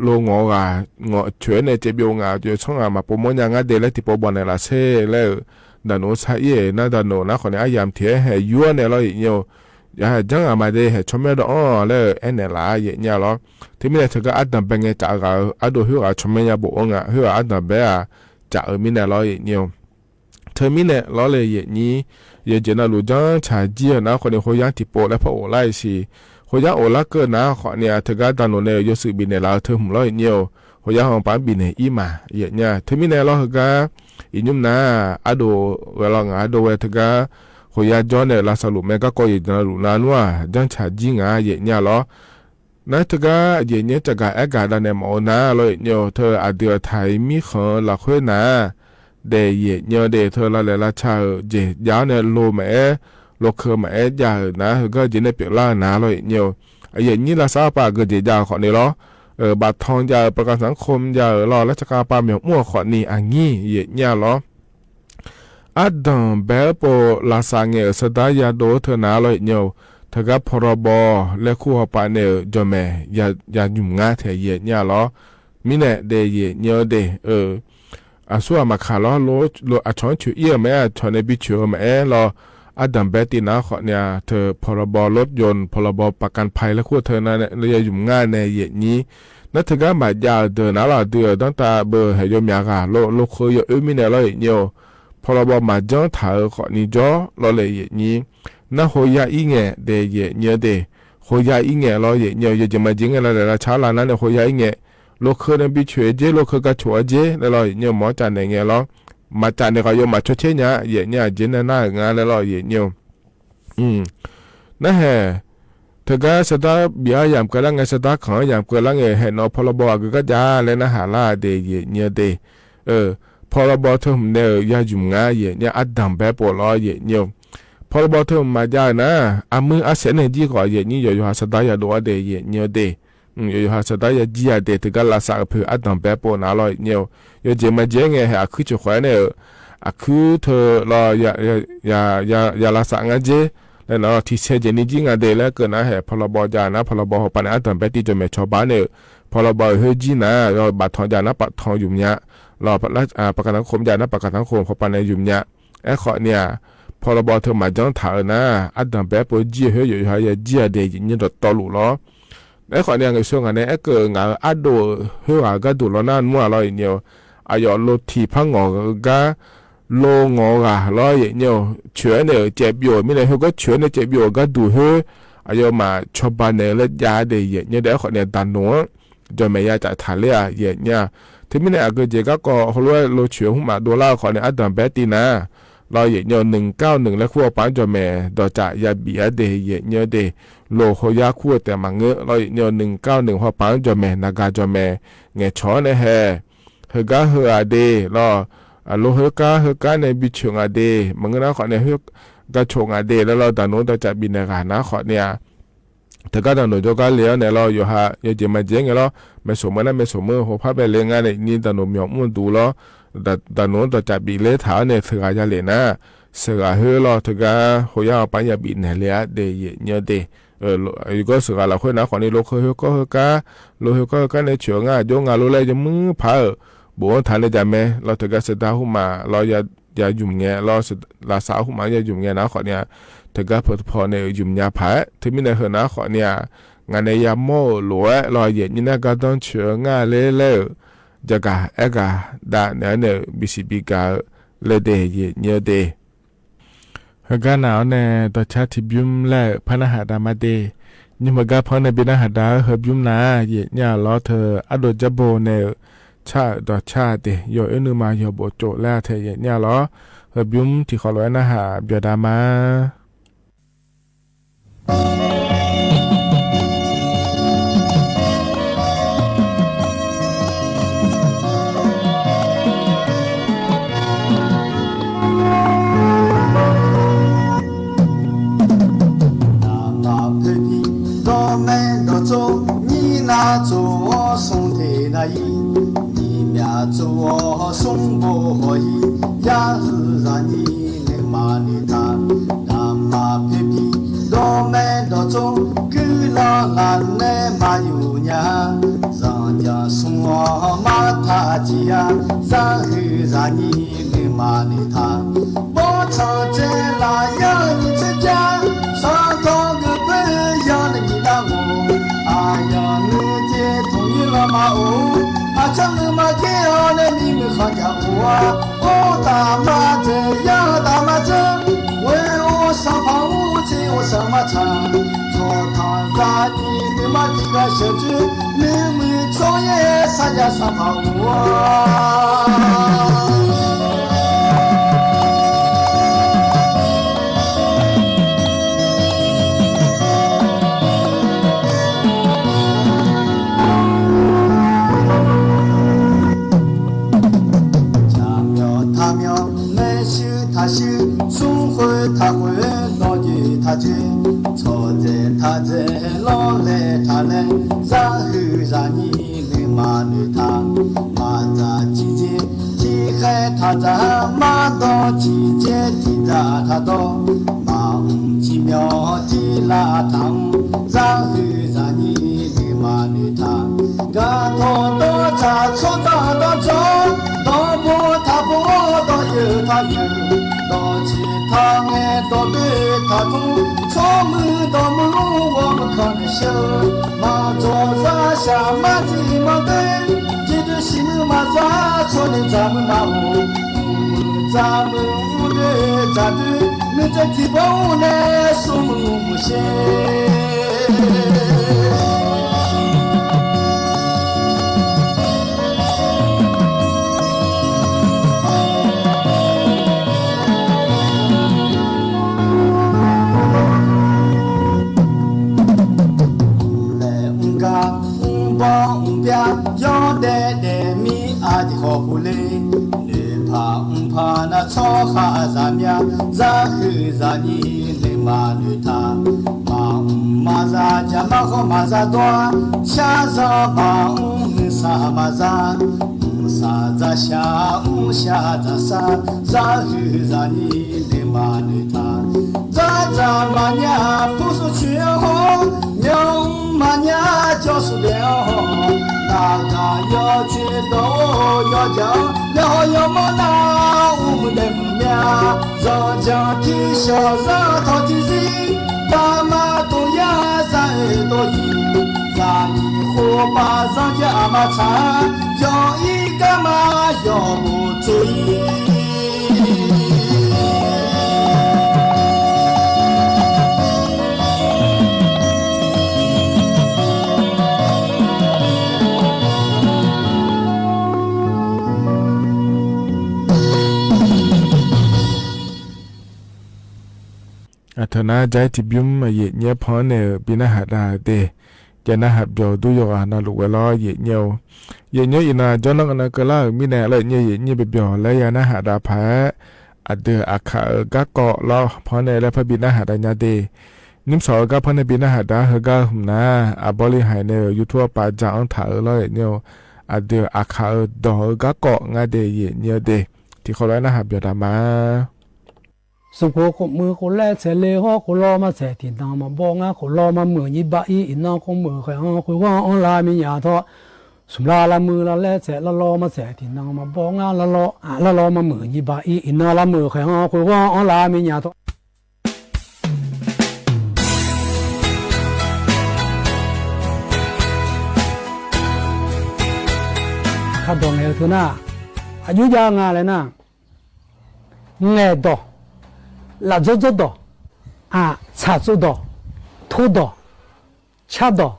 S5: โลงเฉยในเจ็บยงจะช่องมาปมยังเดลที่ปบในละเซ่แล้วดันโนใช่น่าดันโนนะคนนี้ยามเทียให้ยัวเนี่ยเราเนี่ยอย่าจังมาเดให้ชมเมดแล้วเนี่ยละเนี่ยหรอที่มีแต่ก็ดันเป็นไงจากดูหัวชมเมยบุงหัวดันเบียจากมีเนี่ยเราเนี่ยเธอมีเนี่ยเราเลยนี้ยังจะน่ารู้จังชาจีนะคนนี้เขายังที่ปแล้วพอไล่สิเขาอยากโอลักเกินนะขอเนี่ยเธอก็ตอนนู้นเนี่ยยศบินเนี่ยเราเธอหุ่มร้อยเนี่ยเขาอยากของป้าบินเนี่ยมาเนี่ยเธอมีเนี่ยเราเธอก็อินุ่มนะดูเวลาดูเธอก็เขาอยากย้อนเนี่ยเราสรุปแม่ก็ยังจะรู้นะว่าจังชาจีเนี่ยหรอนั่นเธอก็เนี่ยจะการการดันเนี่ยมานะเลยเนี่ยเธอเดือดไทยมีคนหลักเพื่อนนะเดี๋ยวเนี่ยเดี๋ยวเธอเราเลยละชาเจี๋ยาวเนี่ยโลแม่โลเคอร์มายานะก็จะในเปล่านะเลยเนี่ยอย่างนี้ละซาปาก็จะยาวขอนี่หรอบัตรทองยาประกันสังคมยารอราชการปาเหมียวมั่วขอนี่อันนี้เนี่ยหรอดัมเบลโปลาสังเกสดายาโดเธอนาเลยเนี่ยเธอก็พรบและคู่ปาเนี่ยจอมยายุ่งง่ายเทียเนี่ยหรอมิเนี่ยเดียเนี่ยเดส่วนมาขาล้อโลอัชอนชูเอี่ยแม่ชอนในบิชูแม่รอดัมเบตินะขอเนี่ยเธอพรบรถยนต์พรบประกันภัยและคู่เธอนั้นเลยยุ่งง่ายในนี้นั่นเธอก็มาอยากเดินนะเราเดือตั้งแต่เบอร์ให้ยมยากาโลเคยมิเนี่ยเลยเนี่ยพรบมาจ้องถ่ายขอนี่จ้อเราเลยนี้นั่นหัวยาอีเงี้ยเดียเนี่ยเดหัวยาอีเงี้ยเราเนี่ยจะมาจริงอะไรเราช้าลานั้นหัวยาอีเงี้ยโลเคยนั้นบิช่วยเจโลเคยก็ช่วยเจแล้วเราเนี่ยหมอจันในเงี้ยเรามาจันเนี่ยก็ยมมาช่วยเชเนี่ยเนี่ยเจนน่างานแล้วเราเนี่ยนั่นแหละเธอก็สตาร์บียามกำลังสตาร์ของยามกำลังเห็นพรบก็จะเลยนะหาล่าเดียเนี่ยเดพรบเธอเนี่ยยาจุ่มง่ายเนี่ยดัมแบบปลอยเนี่ยพ พรบเธอมาจานะอามืออาเสนจีก็เยนี่อยู่หาสตายาดัวเดยเนียเดอยู่หาสตายาจีเดตกลาสาเพื่ออัดดังแบบปนอะไรเนียวอยู่เจมาเจงไงอาคือจะขวายเนี่ยอาคือเธอรอยาลาสางเจแล้วเราที่เสียเจนี่จริงอ่ะเดแล้วเกินนะเหพรบจานะพรบหัวปันอัดดังแบบที่จะไม่ชอบบ้านเนี่ยพรบเฮจีนะเราบัตรทองจานะบัตรทองอยู่เนี่ยเราประกันสังคมจานะประกันสังคมหัวปันในอยู่เนี่ยไอ้ข้อเนี่ยพรบเธอมาจังถานะอัดดังแบบปจีเฮอยู่หายจีเดยนี่ตัวตลุล้อไอ้ข้อเนี่ยไงช่วงนั้นไอ้เกิดงานอัดดูเฮว่าก็ดูล้อนั่นมั่วเราอย่างเดียวอายอลทีพังงอกะโลงอกะล้ออย่างเดียวเชื่อเนี่ยเจ็บอยู่ไม่ได้เฮก็เชื่อเนี่ยเจ็บอยู่ก็ดูเฮอายอมาชอบบ้านเนี่ยแล้วยาเดยเนี่ยเดี๋ยวข้อเนี่ยตันหนูจะไม่ยาจะทะเลอ่ะเนี่ยที่ไม่ได้อาเกเจก็เขารู้ว่าโลเชื่อหุ่มมาดูเล่าข้อเนี่ยอัดดังแบบตีนะเราเหยียดเงิน191และขั้วปันจอแม่ดอจ่ายาบีเดเหยียดเงินเดโลโคยาขั้วแต่มังเงอเราเหยียดเงิน191หัวปันจอแม่นากาจอแม่เงยช้อนในแห่เฮกาเฮอเดเราโลเฮกาในบิชงอเดมังเงนะขอในเฮกาชงอเดแล้วเราตอนนู้นเราจะบินในการนะขอเนี่ยแต่ก็ตอนนู้นจะก็เลี้ยวเนี่ยเราอยู่ฮะอยู่เจมาเจงเราไม่สมมันนะไม่สมมือหัวพับไปเลี้ยงงานในนี่ตอนนู้นมีมุ่งดูเราตอนนู้นต่อจากบีเลถาเนี่ยสกายจะเลยนะสกายเฮลอถึงก็หัวยาปัญญาบินเนี่ยเลยเดยเนี่ยเดอยู่ก็สกายเราคนนะคนนี้โลกเฮก็เฮกาโลเฮก็ในเฉียงอ่ะยงอ่ะโลเลยจะมือพาบัวทานเลยจะแม่เราถึงก็สตาหุมาเราอย่ายุ่งเงี้ยเราลาสาวหุมาอย่ายุ่งเงี้ยนะคนเนี่ยถึงก็พอเนี่ยยุ่งยาผาที่มีในเฮนะคนเนี่ยงานในยามโม่หลัวเราเย็นนี่นะก็ต้องเฉียงอ่ะเลยจะกะเอกะดาเนี่ยบิสิบิกาเลเดยเนียเดฮกาหนาวเนี่ยต่อชาติบิมและพนหาดามาเดนี่มกะพอในบินหาดาเฮบิมนาเยเนี่ยล้อเธออดจับโบเนี่ยชาต่อชาติโยเอนุมาโยโบโจและเธอเยเนี่ยล้อเฮบิมที่ขอร้อยนะหาเบียดามา
S10: 做我送的那一，你面做我送不可以，也是让你能骂你他，那马皮皮，多没多种，给了俺那马有娘，人家送我马他家，然后让你能骂你他，我唱这那样你这家，上头个不要的你那我，哎呀你。马哦，啊，这么马天啊，那你们好家伙啊！哦，大马子呀，大马子，为我上房屋进我什么场？坐堂上你妈几个小猪，你们创业啥家上房屋啊？他会老的他就错在他在老来他来，然后让你能骂你他，骂他姐姐天海他在骂到姐姐地在他到，骂几秒地拉汤，然后让你能骂你他，个头多差错到走，到不他不到有他有，到其他爱到对他痛，错没到没我们可能修，马桌上下马地马对，这个心马抓错的咱们马屋，咱们屋的咱对，没这地方呢，什么不行。要得的米阿的好不嘞，你怕不怕那草哈咱俩咱和咱你的马女他马扎家马好马扎多下扎马萨马扎萨扎下下扎萨咱和咱你的马女他扎马娘不是全好娘马娘就是了大家要知道要讲然后要么拿我们的命让家的小人讨的人大妈都要在多一咱的火把让家嘛唱要一个嘛要不注意
S5: ธนาใจที่บิมเยเนียพอเนบินาหาดาเดจะนะหับเดียวดูยอนาลุเวลอเยเนียวอินาจอนกนากะลามีแน่เลยเนียเบียวและยานะหาดาพะอเดอาคากะเกาะลอพอเนและพระบินาหาดาญาเดนิมสอกะพอเนบินาหาดาเฮกะหุมนาอบริหารเนอยู่ทั่วปาจางถาลอยเนียวอเดอาคาดอกะเกาะงาเดเยเนียเดที่เขาเลยนะหับเบียวดามา
S9: สมโภคมือคนแรกเสเลหัวคนรอมาเสถินตามมาบอกงาคนรอมาเหมือนยิบะอีอินน้องคงมือใครคุยว่าออนไลน์มีหยาทอสมลาละมือละแลเสละรอมาเสถินตามมาบอกงาละรอมาเหมือนยิบะอีอินน้องละมือใครคุยว่าออนไลน์มีหยาทอข้าดองเอวเถอะนะอายุยางาเลยนะเงยดอลาโจโจดอชาโจดอทูดอชาดอ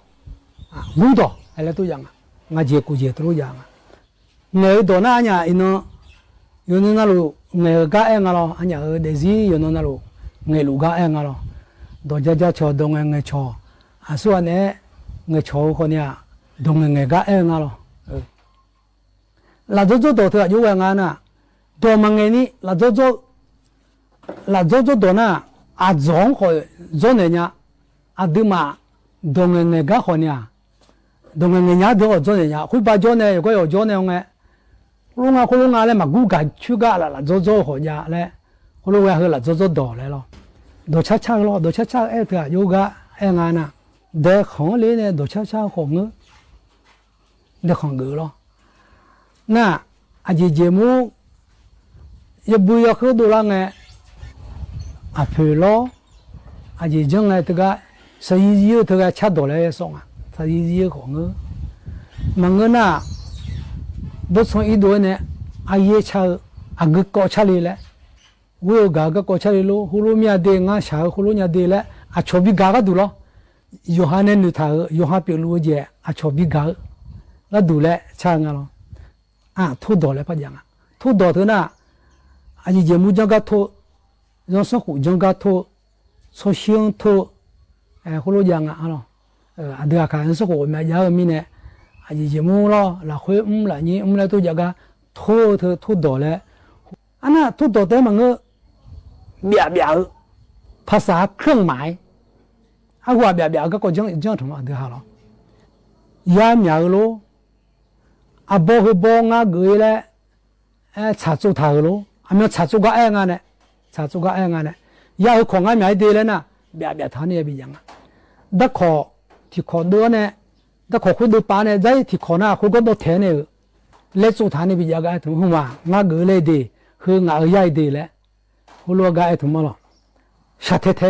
S9: มูดออะไรตัวอย่างงาเจกูเจตัวอย่างเงยดอน่าเนี่ยอินโนยูโนนาลูเงยก้าเองอะล่ะอันนี้เดซี่ยูโนนาลูเงยลูก้าเองอะล่ะดอจะชอดงเงยชอส่วนเนี่ยเงยชอคนเนี่ยดงเงยก้าเองอะล่ะลาโจโจดอเถอะอยู่ว่างั้นน่ะตัวมังเงนี่ลาโจโจตัวน่ะอาจงคอยจนเนี่ยอาดึมาดงเงก้าคนเนี่ยดงเงยเดี๋ยวจนเนี่ยคุยไปจนเนี่ยก็อยู่จนเนี่ยไงลุงเลยมากูกันชื่อก้าละโจคนเนี่ยเลยลุงเฮละโจดอเลยล่ะดอชักล่ะดอชักเอเถอะอยู่ก้าเองน่ะเด็กของเลยเนี่ยดอชักของเงเด็กของเงล่ะน่ะอาจจะเจมูยบุยคือดูละไงอาเพลออาจจะจังไงตัวก็สายยืดตัวก็ชัดตัวเลยส่งอ่ะสายยืดของเงมันเงน่ะบุษอีตัวเนี่ยอาเยชาอากก็ชาลีแหละวิวกาก็ชาลีลูฮูลูมีอาเดงาชาฮูลูมีอาเดแหละอาชอบบิกาก็ดูละยูฮานะนุทายูฮาเปลูเจอาชอบบิกาแล้วดูแลชางอ่ะทุดอเลยพะยังอ่ะทุดอเถอะนะอาจจะมูจังก็ทุยังสกุจังก็ทุโซเชียลทุคนรู้ยังอ่ะเนาะเดี๋ยวการสกุลมันยาวมีเนี่ยอาจจะมูละละคุยละนี่ละตัวจังก็ทุเถอะทุดอเลยอันนั้นทุดอแต่มันก็เบียภาษาเครื่องหมายว่าเบียก็จังทำอะไรเดี๋ยวหรอยามยาวโลอาบอกงาเกยเลยชาจุทาโลอามีชาจุก็เองอ่ะเนี่ยยาของงาไม่ได้เลยนะเบียท่านเนี่ยเป็นยังดักขอที่ขอเดือนเนี่ยดักขอคุยดูปานเนี่ยใจที่ขอหน้าคุยก็ต้องเทเนี่ยเล็กจุทานเนี่ยเป็นยังไงถึงหัวงาเกยเลยดีคืองาใหญ่ดีเลยหัวลัวกายถึงมาหรอชาเท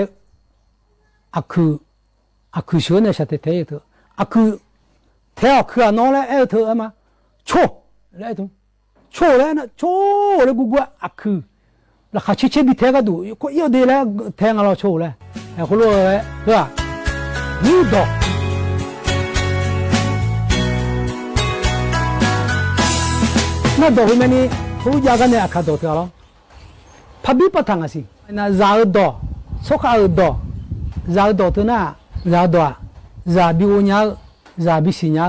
S9: อาคือเชื่อเนี่ยชาเทเถอะอาคือเทอาคือน้องเลยเถอะมาโชเลยตรงโชเลยนะโชเลยกูคือแล้วข้าเชื่อบิเทก็ดูก็เยอะดีแล้วแทงเราโชเลยแต่คนรู้เลยเพื่อมูดอกน่าดอกมันนี่ผู้ยากันเนี่ยข้าดอกเท่าไหร่พับบิปะทางสิน่าซาดอกสุขาดอกซาดอกตัวน่ะซาดอกซาบิโอเนียซาบิสิเนีย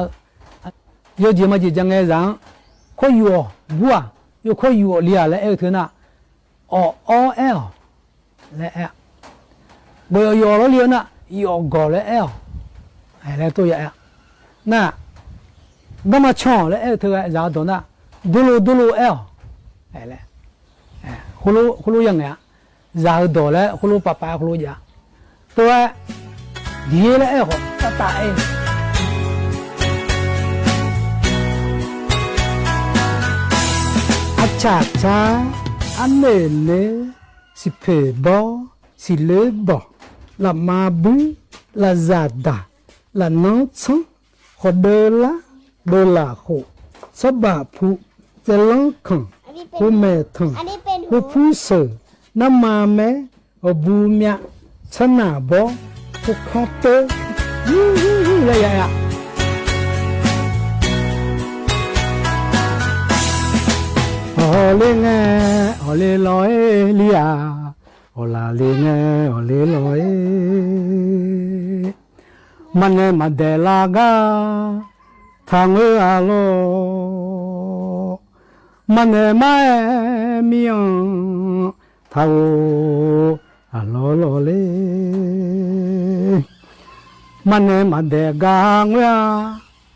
S9: 有这么几讲个人，可以哦，我有可以哦，厉害了，哎，头那， OOL และ L บอยอแล้วเรียนน่ะยอกอและ L ไอ้แล้วตัวใหญ่น่ะก็มาช่องและ L เธอจะตัวน่ะดูลู L ไอ้แล้วคุณรู้ยังไงจะตัวแล้วคุณรู้ป้าคุณรู้ยังตัวดีและ L ตาเองcha anene si pebo si lebo la mabu la zada la notso khodola dola kho saba phu zelonkan hu meton hu puse namame obumya chanabo hu khote ya Ole nghe, ole loi lia, ola le nghe, ole loi. Mane madela ga, thang alo. Mane mae miong, thao alo lo le. Mane madega ngya,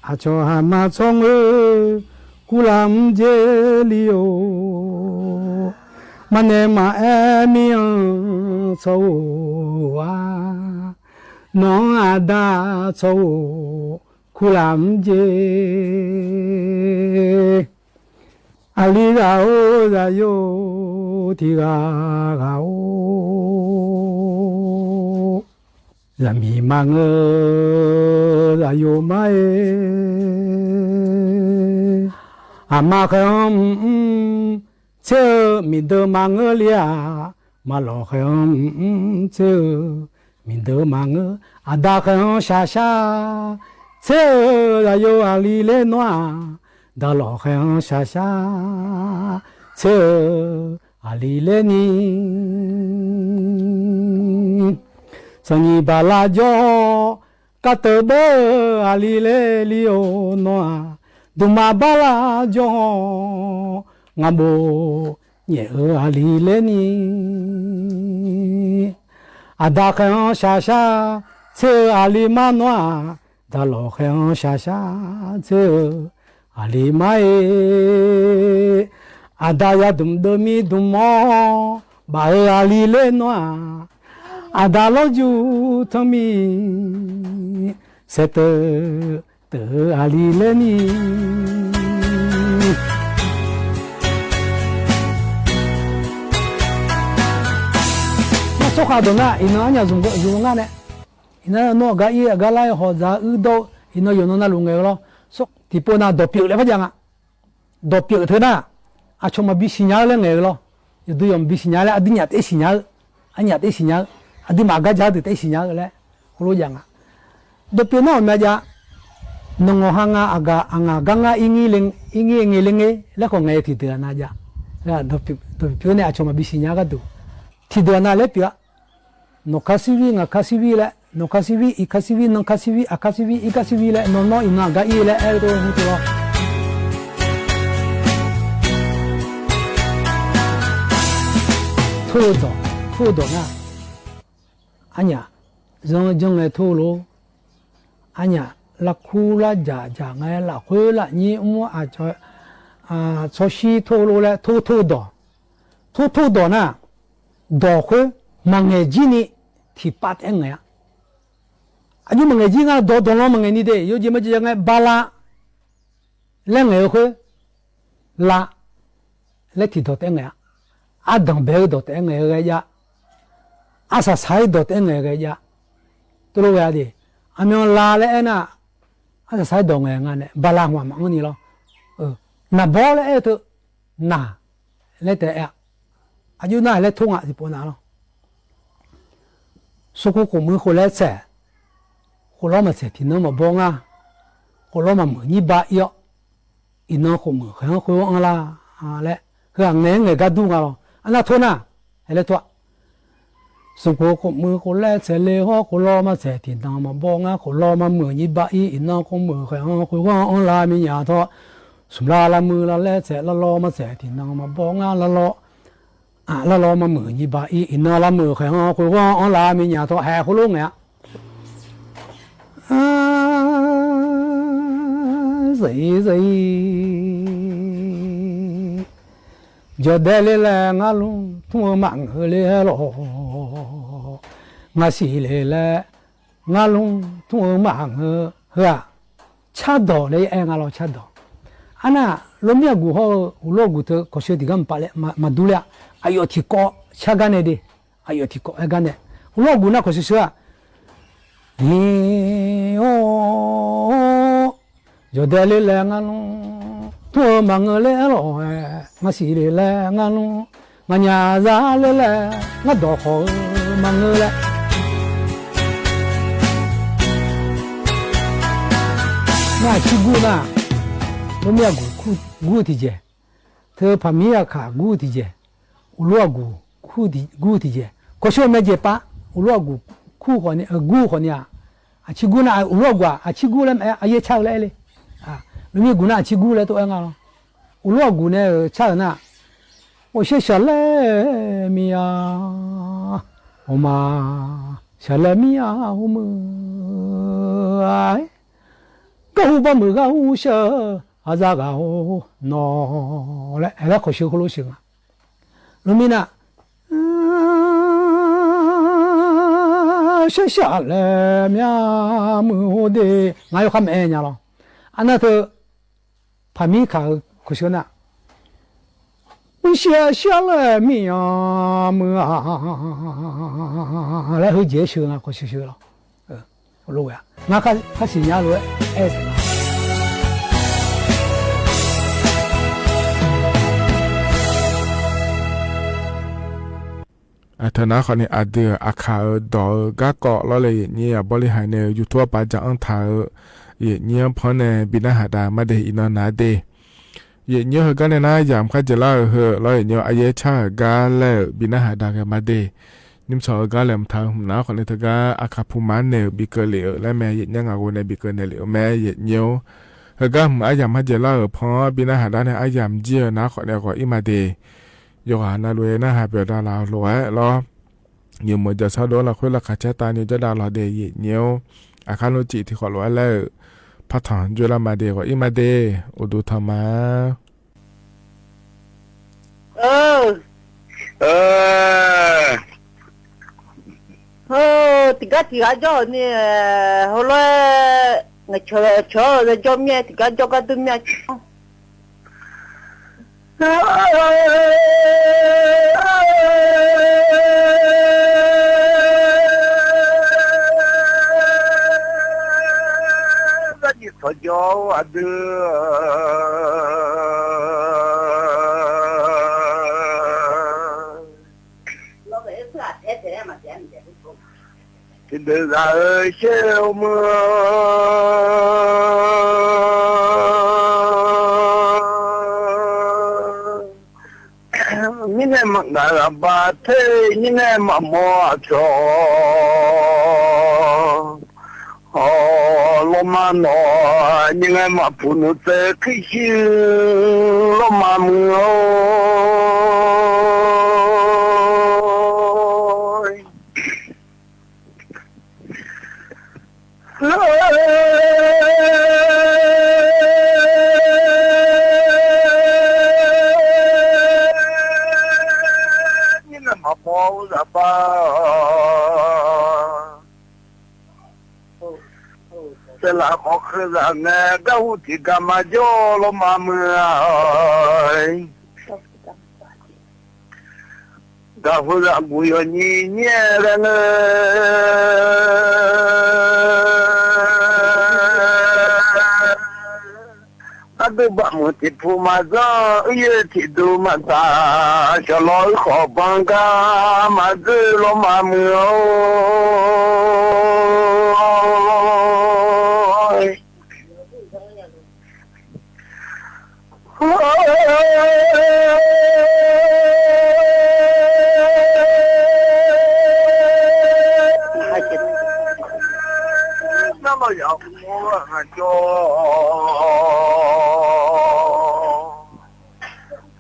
S9: acho hama chong Kulam jelio mane ma emian sowa no ada so kulam je alira o da yo tiga gao la mi mango da yo mai ama khom chơ mi đơ mang ơ lia mà lo khom chơ mi đơ mang ơ ada khom sha sha chơ la yo ali le noa da lo khom sha sha chơ ali le ni sani bala jo ka te be ali le lio noa Duma bala jo ngabo nye ali leni ada khan sha sha che ali manwa da lo khan sha sha che ali mai ada ya dum demi dumo ba ali lenwa ada lo ju thami set ali leni na soka dona ina anya zunga ne ina no ga i ga lai ho za u do ina yo no na lu nge lo so tipo na do piu le ba janga do piu the na a choma bi signal le nge lo yu du yom bi signal a dinya te signal anya te signal adi ma ga ja te signal le lo janga do piu no ma ja nongo hanga aga anga ganga ingi lenge la ko ngai ti na ja la do pi ne achoma bisinya ga du ti na le pia no kasivi nga kasivi le no kasivi I kasivi no kasivi akasivi I kasivi le no ina ga I le e do ni to to na anya jong le to lo anya la khu la ja ngai la khwe la ni mo a cho shi to lo le to do na do khwe mange ji ni thi pat en ya aju mange ji nga do lo mange ni de yo je ma je ngai bala le ngai khwe la le thi do en ya a dang be do en ga ya asa sai do en ga ya to lo ya de amyon la le na asa sai do ngai nga ne bala ma ma ni lo na bo le e to na le te ya aju na le thunga si po na lo so ko mu ko le che ko lo ma che ti no ma bo nga ko lo ma mu ni ba yo I no ko mu khan ko ang la le ka nge nge ga du nga lo ana thona le to so ko mu ko le che le ho ko lo ma che ti no ma bo nga ko lo ma mu ni ba I no ko mu khan ko wa ang la mi ya to sum la mu la le che la lo ma che ti no ma bo nga la lo la lo ma mu ni ba i na la mu kha ho ko on la mi nya to ha ko lo nga zai giờ đây là ngã luôn thua mạng hơi lẽ lo ngã xì lẽ là ngã luôn thua mạng hơi cha đỏ lấy em ngã lo cha đỏ anh à lúc này gu họ lúc gu thơ có sự thì gam pale mà đủ lẽ ayo thì có cha gan này đi ayo thì có gan này lúc gu na có sự à giờ đây là ngã luôn thua mạng lẽ lo ngã xì lẽ ngã luôn ngã nhà ra lẽ ngã đỏ khó mạng lẽ ngã chỉ gu na lúc này gu thì gì thưa phạm mi cả gu thì gì ulo gu thì gì có số mấy gì pa ulo gu khu họ này gu họ này chỉ gu na ulo gu chỉ gu làm ai chào lại đi lúc này gu na chỉ gu lại tôi nghe lo ulo gu này chào na 我写下来米呀，我妈下来米呀，我们哎，狗把么个乌下啊咋个哦喏来，哎那可惜可罗行啊，农民呐，写下来米呀么的，俺有看没呢了，俺那头怕米卡可惜呢。 我写下来米呀么啊，来后结束了，可惜了，我录呀，我看新年录哎的啦。
S5: ธนาคารนี้อาจจะอาคาดอกกะเกาะแล้วเลยเนี่ยบริหารเนี่ยอยู่ทั่วไปจะอังทาเนี่ยเพราะเนี่ยบินหาดามาเดอินนาเดเนี่ยกันเนี่ยนะยามข้าจะเล่าเหอะแล้วเนี่ยอายะชากาแล้วบินหาดากันมาเดนิมสอกาแล้วมทางนะคนนี้ทกาอาคาภูมันเนี่ยบิเกเหลียวและแม่เนี่ยงาวนเนี่ยบิเกเนี่ยเหลียวแม่เนี่ยเฮก็อายามข้าจะเล่าเพราะบินหาดาเนี่ยอายามเจียนะคนเนี่ยก็อิมาเดยกหานาลุยนะหาเปียดาลาลอยรออยู่เหมือนจะเช่าโดนละคุยละขาดชะตาเนี่ยจะดาลาเดยเนียวอาคารโลจิที่ขอลอยแล้วพัฒน์จุลมาเดกว่าอิมาเดอุดุธรรมะ
S11: tiga jo ni holo cho jo mie tiga jo ka tu mie
S12: Tadi saja ada Tidak ada siapa Ini makna bate, ini mamocho. Oh, lomano, ini mapunu terkisi, lomamu. Mau apa? Setelah kau kerana kau tiga maju lama mulai. Kau dah buat ni rana. Ada bangun tipu masa, ia tidur mata, shalol kau bangga, masa lama mulai. Nama yang murah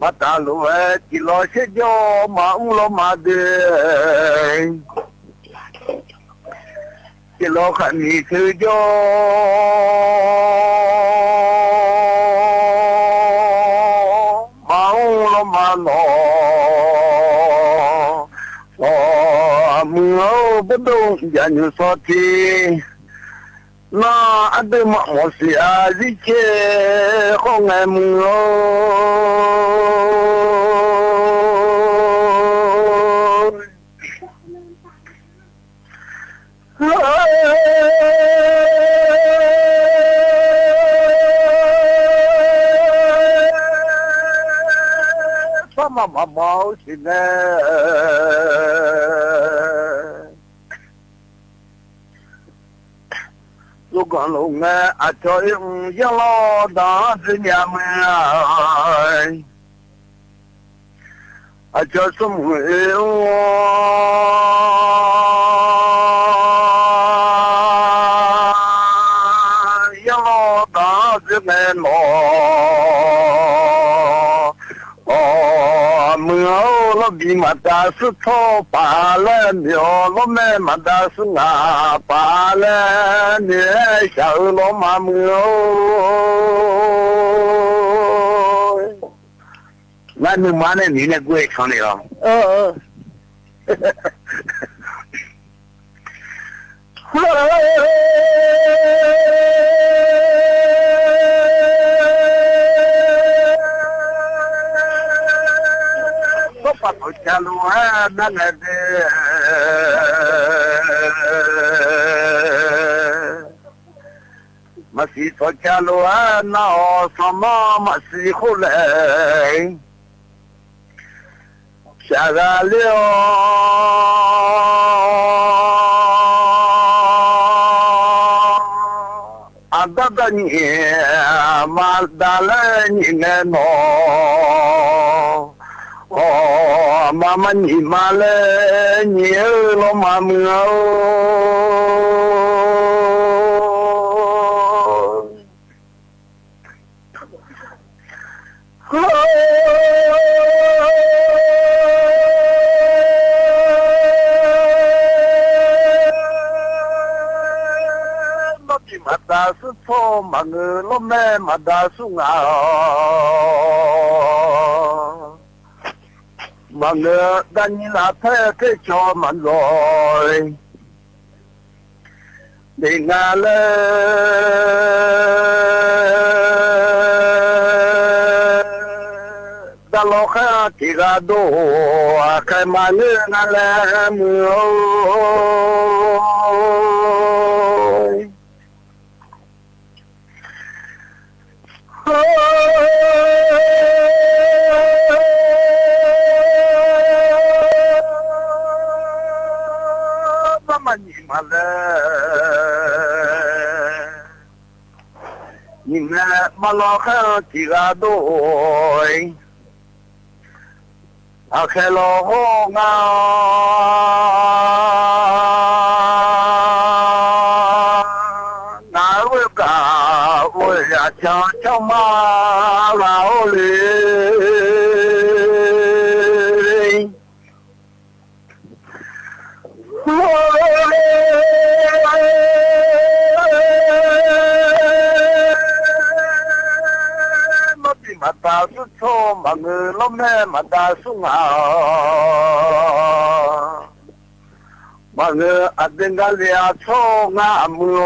S12: มาตาลุเอจิโลเชจอมาอุโลมาเดจิโลขันนีคือจอมาอุโลมาโนมือบุดงยันยุสตินาอันเดมะมอสิอาซิเชของไงมือสมมาเมาสิเนลูกกลงเงอาจจะยังรอดาสิยามอาจจะสมุยยังรอดาสิแน่นอเมื่อเราบีมาตาสุดท้อปาเลนเดียวเราแม่มาตาสุงาปาเลนเนี่ยเจ้าเรามาเมื่องั้นมึงมาเนี่ยนี่เนี่ยกูเองเขาเนี่ยหรอปัจจัลุฮะนั่นแหละมาสีปัจจัลุฮะน่าสมามาสีขุเลยชาดาเลียวอันดับนี้มาดาเลนี่แน่นMama ni male ni lo mamao Lo ti mata su to mangu lo me mata su ngao mà ngờ đánh là thế cái cho mà rồi để ngà lê đã lo khá thì ra đồ cái mà ngờ ngà lê mưa nhìn mà lo khá chỉ ra đôi khẽ lo hô ngao ngã với cả với cho ma vào liền mà ta xuất cho mà người lắm nè mà ta xuống mà người ở bên đó là cho ngã mưa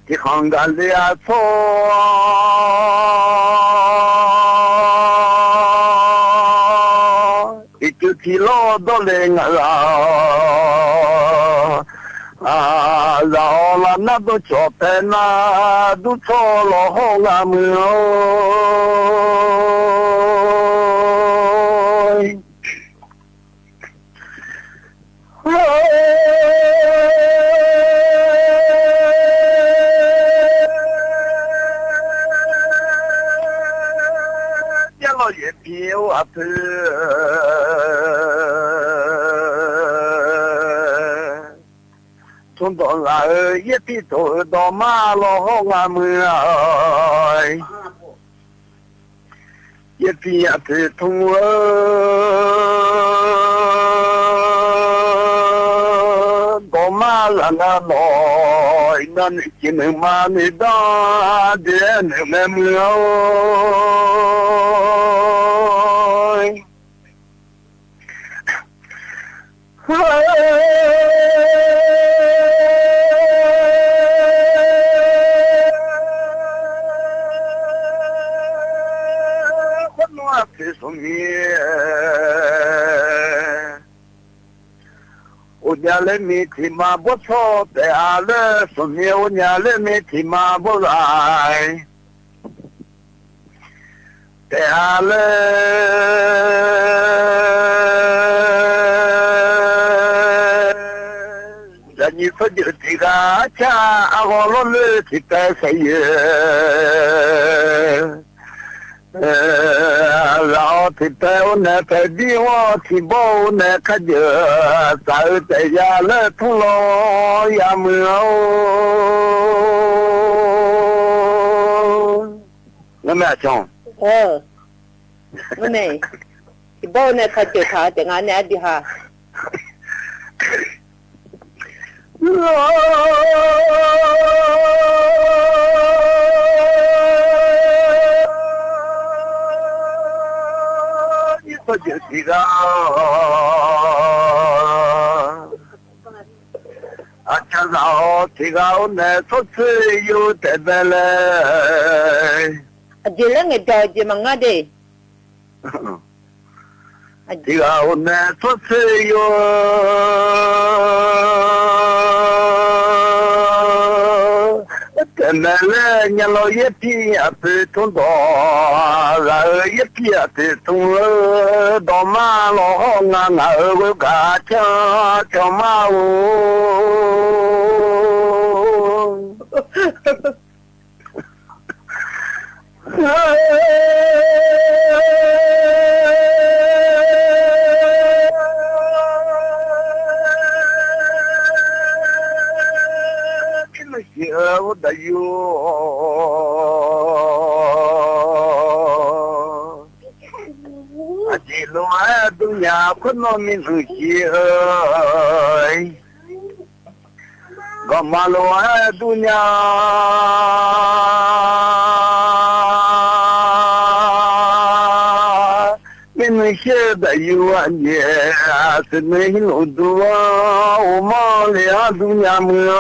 S12: thì không đó là cho ít thì lo đó lên là nó都做得那都错了好啊没有呀老爷票啊子冲到来一批头到马路我们来，一批啊批通到马路那来，那你今天马你打的你们没有。我家里面起码不错，在阿拉说明我家里面起码不来，在阿拉。你说就这个家，我老了去干啥呀？老去带我那块地，我去包那块地，早在家了土老也没有。我没讲。
S11: 我没，去包那块地他在俺那地哈。
S12: 你说就是个，加上这个我那说是有得的嘞。
S11: 这两个条件嘛，我的。
S12: 这个我那说是有。那来年老一批也是从到，然后一批也是从到马路俺我家叫马路。我的哟，这路啊都呀困难民族些，个马路啊都呀，民族些的哟啊也是没路多，我马俩都呀没有。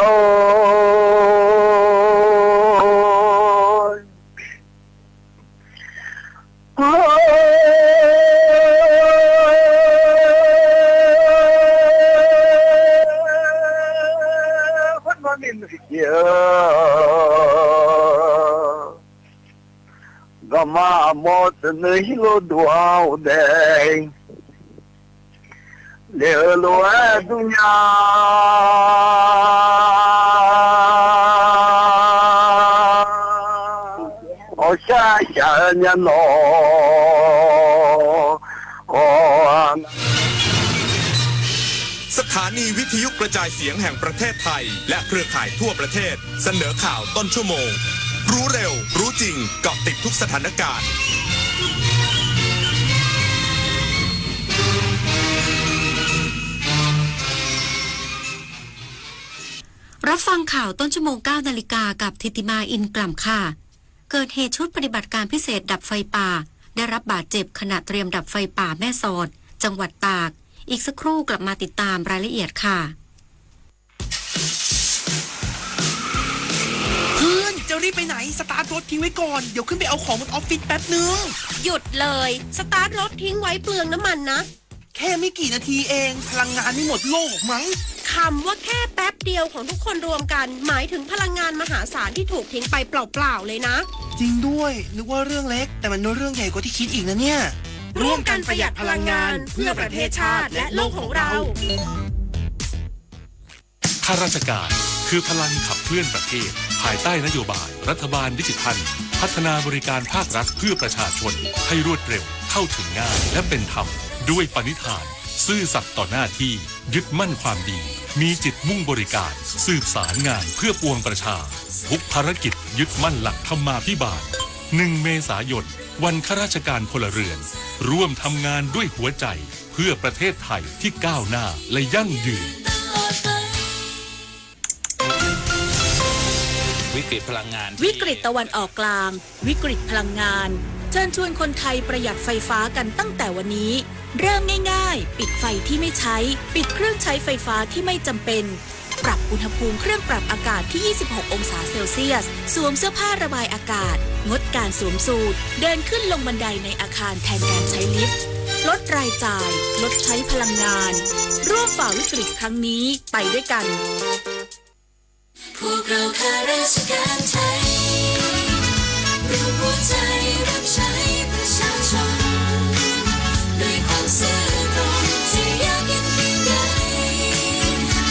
S12: Gama mot nihilo duao day Lelo dunya O sha sha nya no
S13: สถานีวิทยุกระจายเสียงแห่งประเทศไทยและเครือข่ายทั่วประเทศเสนอข่าวต้นชั่วโมงรู้เร็วรู้จริงเกาะติดทุกสถานการณ์
S14: รับฟังข่าวต้นชั่วโมง 9 นาฬิกากับธิติมาอินกล่ำค่ะเกิดเหตุชุดปฏิบัติการพิเศษดับไฟป่าได้รับบาดเจ็บขณะเตรียมดับไฟป่าแม่สอดจังหวัดตากอีกสักครู่กลับมาติดตามรายละเอียดค่ะ
S15: เพื่อนจะรีบไปไหนสตาร์ทรถทิ้งไว้ก่อนเดี๋ยวขึ้นไปเอาของบนออฟฟิศแป๊บนึง
S16: หยุดเลยสตาร์ทรถทิ้งไว้เปลืองน้ำมันนะ
S15: แค่ไม่กี่นาทีเองพลังงานไม่หมดโลกมั้ง
S16: คำว่าแค่แป๊บเดียวของทุกคนรวมกันหมายถึงพลังงานมหาศาลที่ถูกทิ้งไปเปล่าๆเลยนะ
S15: จริงด้วยนึกว่าเรื่องเล็กแต่มันเรื่องใหญ่กว่าที่คิดอีกนะเนี่ย
S16: ร่วมกันประหยัดพลังงานเพื่อประเทศชาติและโลกของเรา
S3: ข้าราชการคือพลังขับเคลื่อนประเทศภายใต้นโยบายรัฐบาลดิจิทัลพัฒนาบริการภาครัฐเพื่อประชาชนให้รวดเร็วเข้าถึงง่ายและเป็นธรรมด้วยปณิธานซื่อสัตย์ต่อหน้าที่ยึดมั่นความดี มีจิตมุ่งบริการสืบสารงานเพื่อปวงประชาทุกภารกิจยึดมั่นหลักธรรมาภิบาล1 เมษายนวันข้าราชการพลเรือนร่วมทำงานด้วยหัวใจเพื่อประเทศไทยที่ก้าวหน้าและยั่งยืน
S17: วิกฤตพลังงาน
S8: วิกฤตตะวันออกกลางวิกฤตพลังงานเชิญชวนคนไทยประหยัดไฟฟ้ากันตั้งแต่วันนี้เริ่มง่ายๆปิดไฟที่ไม่ใช้ปิดเครื่องใช้ไฟฟ้าที่ไม่จำเป็นปรับอุณหภูมิเครื่องปรับอากาศที่ 26 องศาเซลเซียสสวมเสื้อผ้าระบายอากาศงดการสวมสูทเดินขึ้นลงบันไดในอาคารแทนการใช้ลิฟต์ลดรายจ่ายลดใช้พลังงานร่วมฝ่าวิกฤตครั้งนี้ไปด้วยกัน
S18: พวกเราข้าราชการไทยรวมหัวใจรับใช้ประชาชนด้วยความซื่อตรงที่ยากเย็นเพียงใด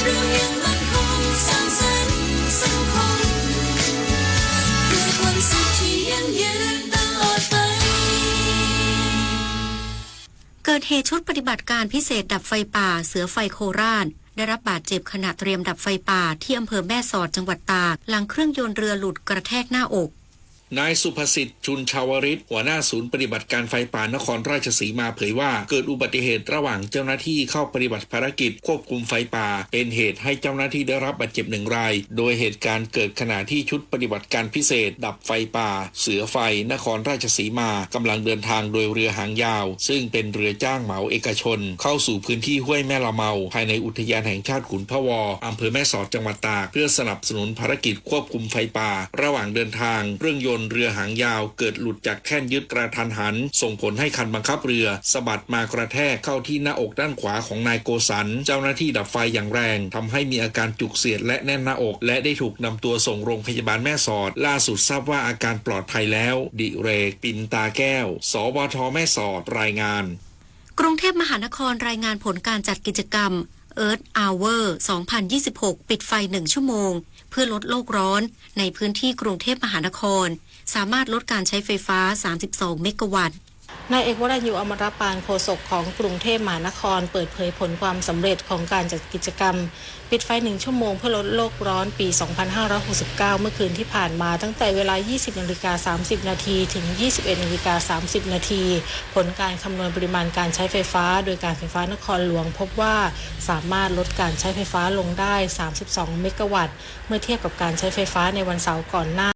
S18: เรายังมั่นคงสร้างสรรค์สังคมเพื่อความสุขที่ยั่งยืนตลอดไป
S14: เกิดเหตุชุดปฏิบัติการพิเศษดับไฟป่าเสือไฟโคราชได้รับบาดเจ็บขณะเตรียมดับไฟป่าที่อำเภอแม่สอดจังหวัดตากหลังเครื่องยนต์เรือหลุดกระแทกหน้าอก
S17: นายสุภสิทธิ์ชุนชาวริศหัวหน้าศูนย์ปฏิบัติการไฟป่านครราชสีมาเผยว่าเกิดอุบัติเหตุระหว่างเจ้าหน้าที่เข้าปฏิบัติภารกิจควบคุมไฟป่าเป็นเหตุให้เจ้าหน้าที่ได้รับบาดเจ็บ1 รายโดยเหตุการณ์เกิดขณะที่ชุดปฏิบัติการพิเศษดับไฟป่าเสือไฟนครราชสีมากำลังเดินทางโดยเรือหางยาวซึ่งเป็นเรือจ้างเหมาเอกชนเข้าสู่พื้นที่ห้วยแม่ละเมาภายในอุทยานแห่งชาติขุนพะวออำเภอแม่สอดจังหวัดตากเพื่อสนับสนุนภารกิจควบคุมไฟป่าระหว่างเดินทางเครื่องยนต์เรือหางยาวเกิดหลุดจากแท่นยึดกระทันหันส่งผลให้คันบังคับเรือสะบัดมากระแทกเข้าที่หน้าอกด้านขวาของนายโกสันเจ้าหน้าที่ดับไฟอย่างแรงทำให้มีอาการจุกเสียดและแน่นหน้าอกและได้ถูกนำตัวส่งโรงพยาบาลแม่สอดล่าสุดทราบว่าอาการปลอดภัยแล้วดิเรกปินตาแก้วสวทแม่สอดรายงาน
S14: กรุงเทพมหานครรายงานผลการจัดกิจกรรม Earth Hour 2026 ปิดไฟ1 ชั่วโมงเพื่อลดโลกร้อนในพื้นที่กรุงเทพมหานครสามารถลดการใช้ไฟฟ้า32 เมกะวัตต์
S19: นายเอกวรายุอมรปานโฆษกของกรุงเทพมหานครเปิดเผยผลความสำเร็จของการจัดกิจกรรมปิดไฟ1 ชั่วโมงเพื่อลดโลกร้อนปี 2569 เมื่อคืนที่ผ่านมาตั้งแต่เวลา 20:30 น.ถึง 21:30 น.ผลการคำนวณปริมาณการใช้ไฟฟ้าโดยการไฟฟ้านครหลวงพบว่าสามารถลดการใช้ไฟฟ้าลงได้32 เมกะวัตต์เมื่อเทียบกับการใช้ไฟฟ้าในวันเสาร์ก่อนหน้า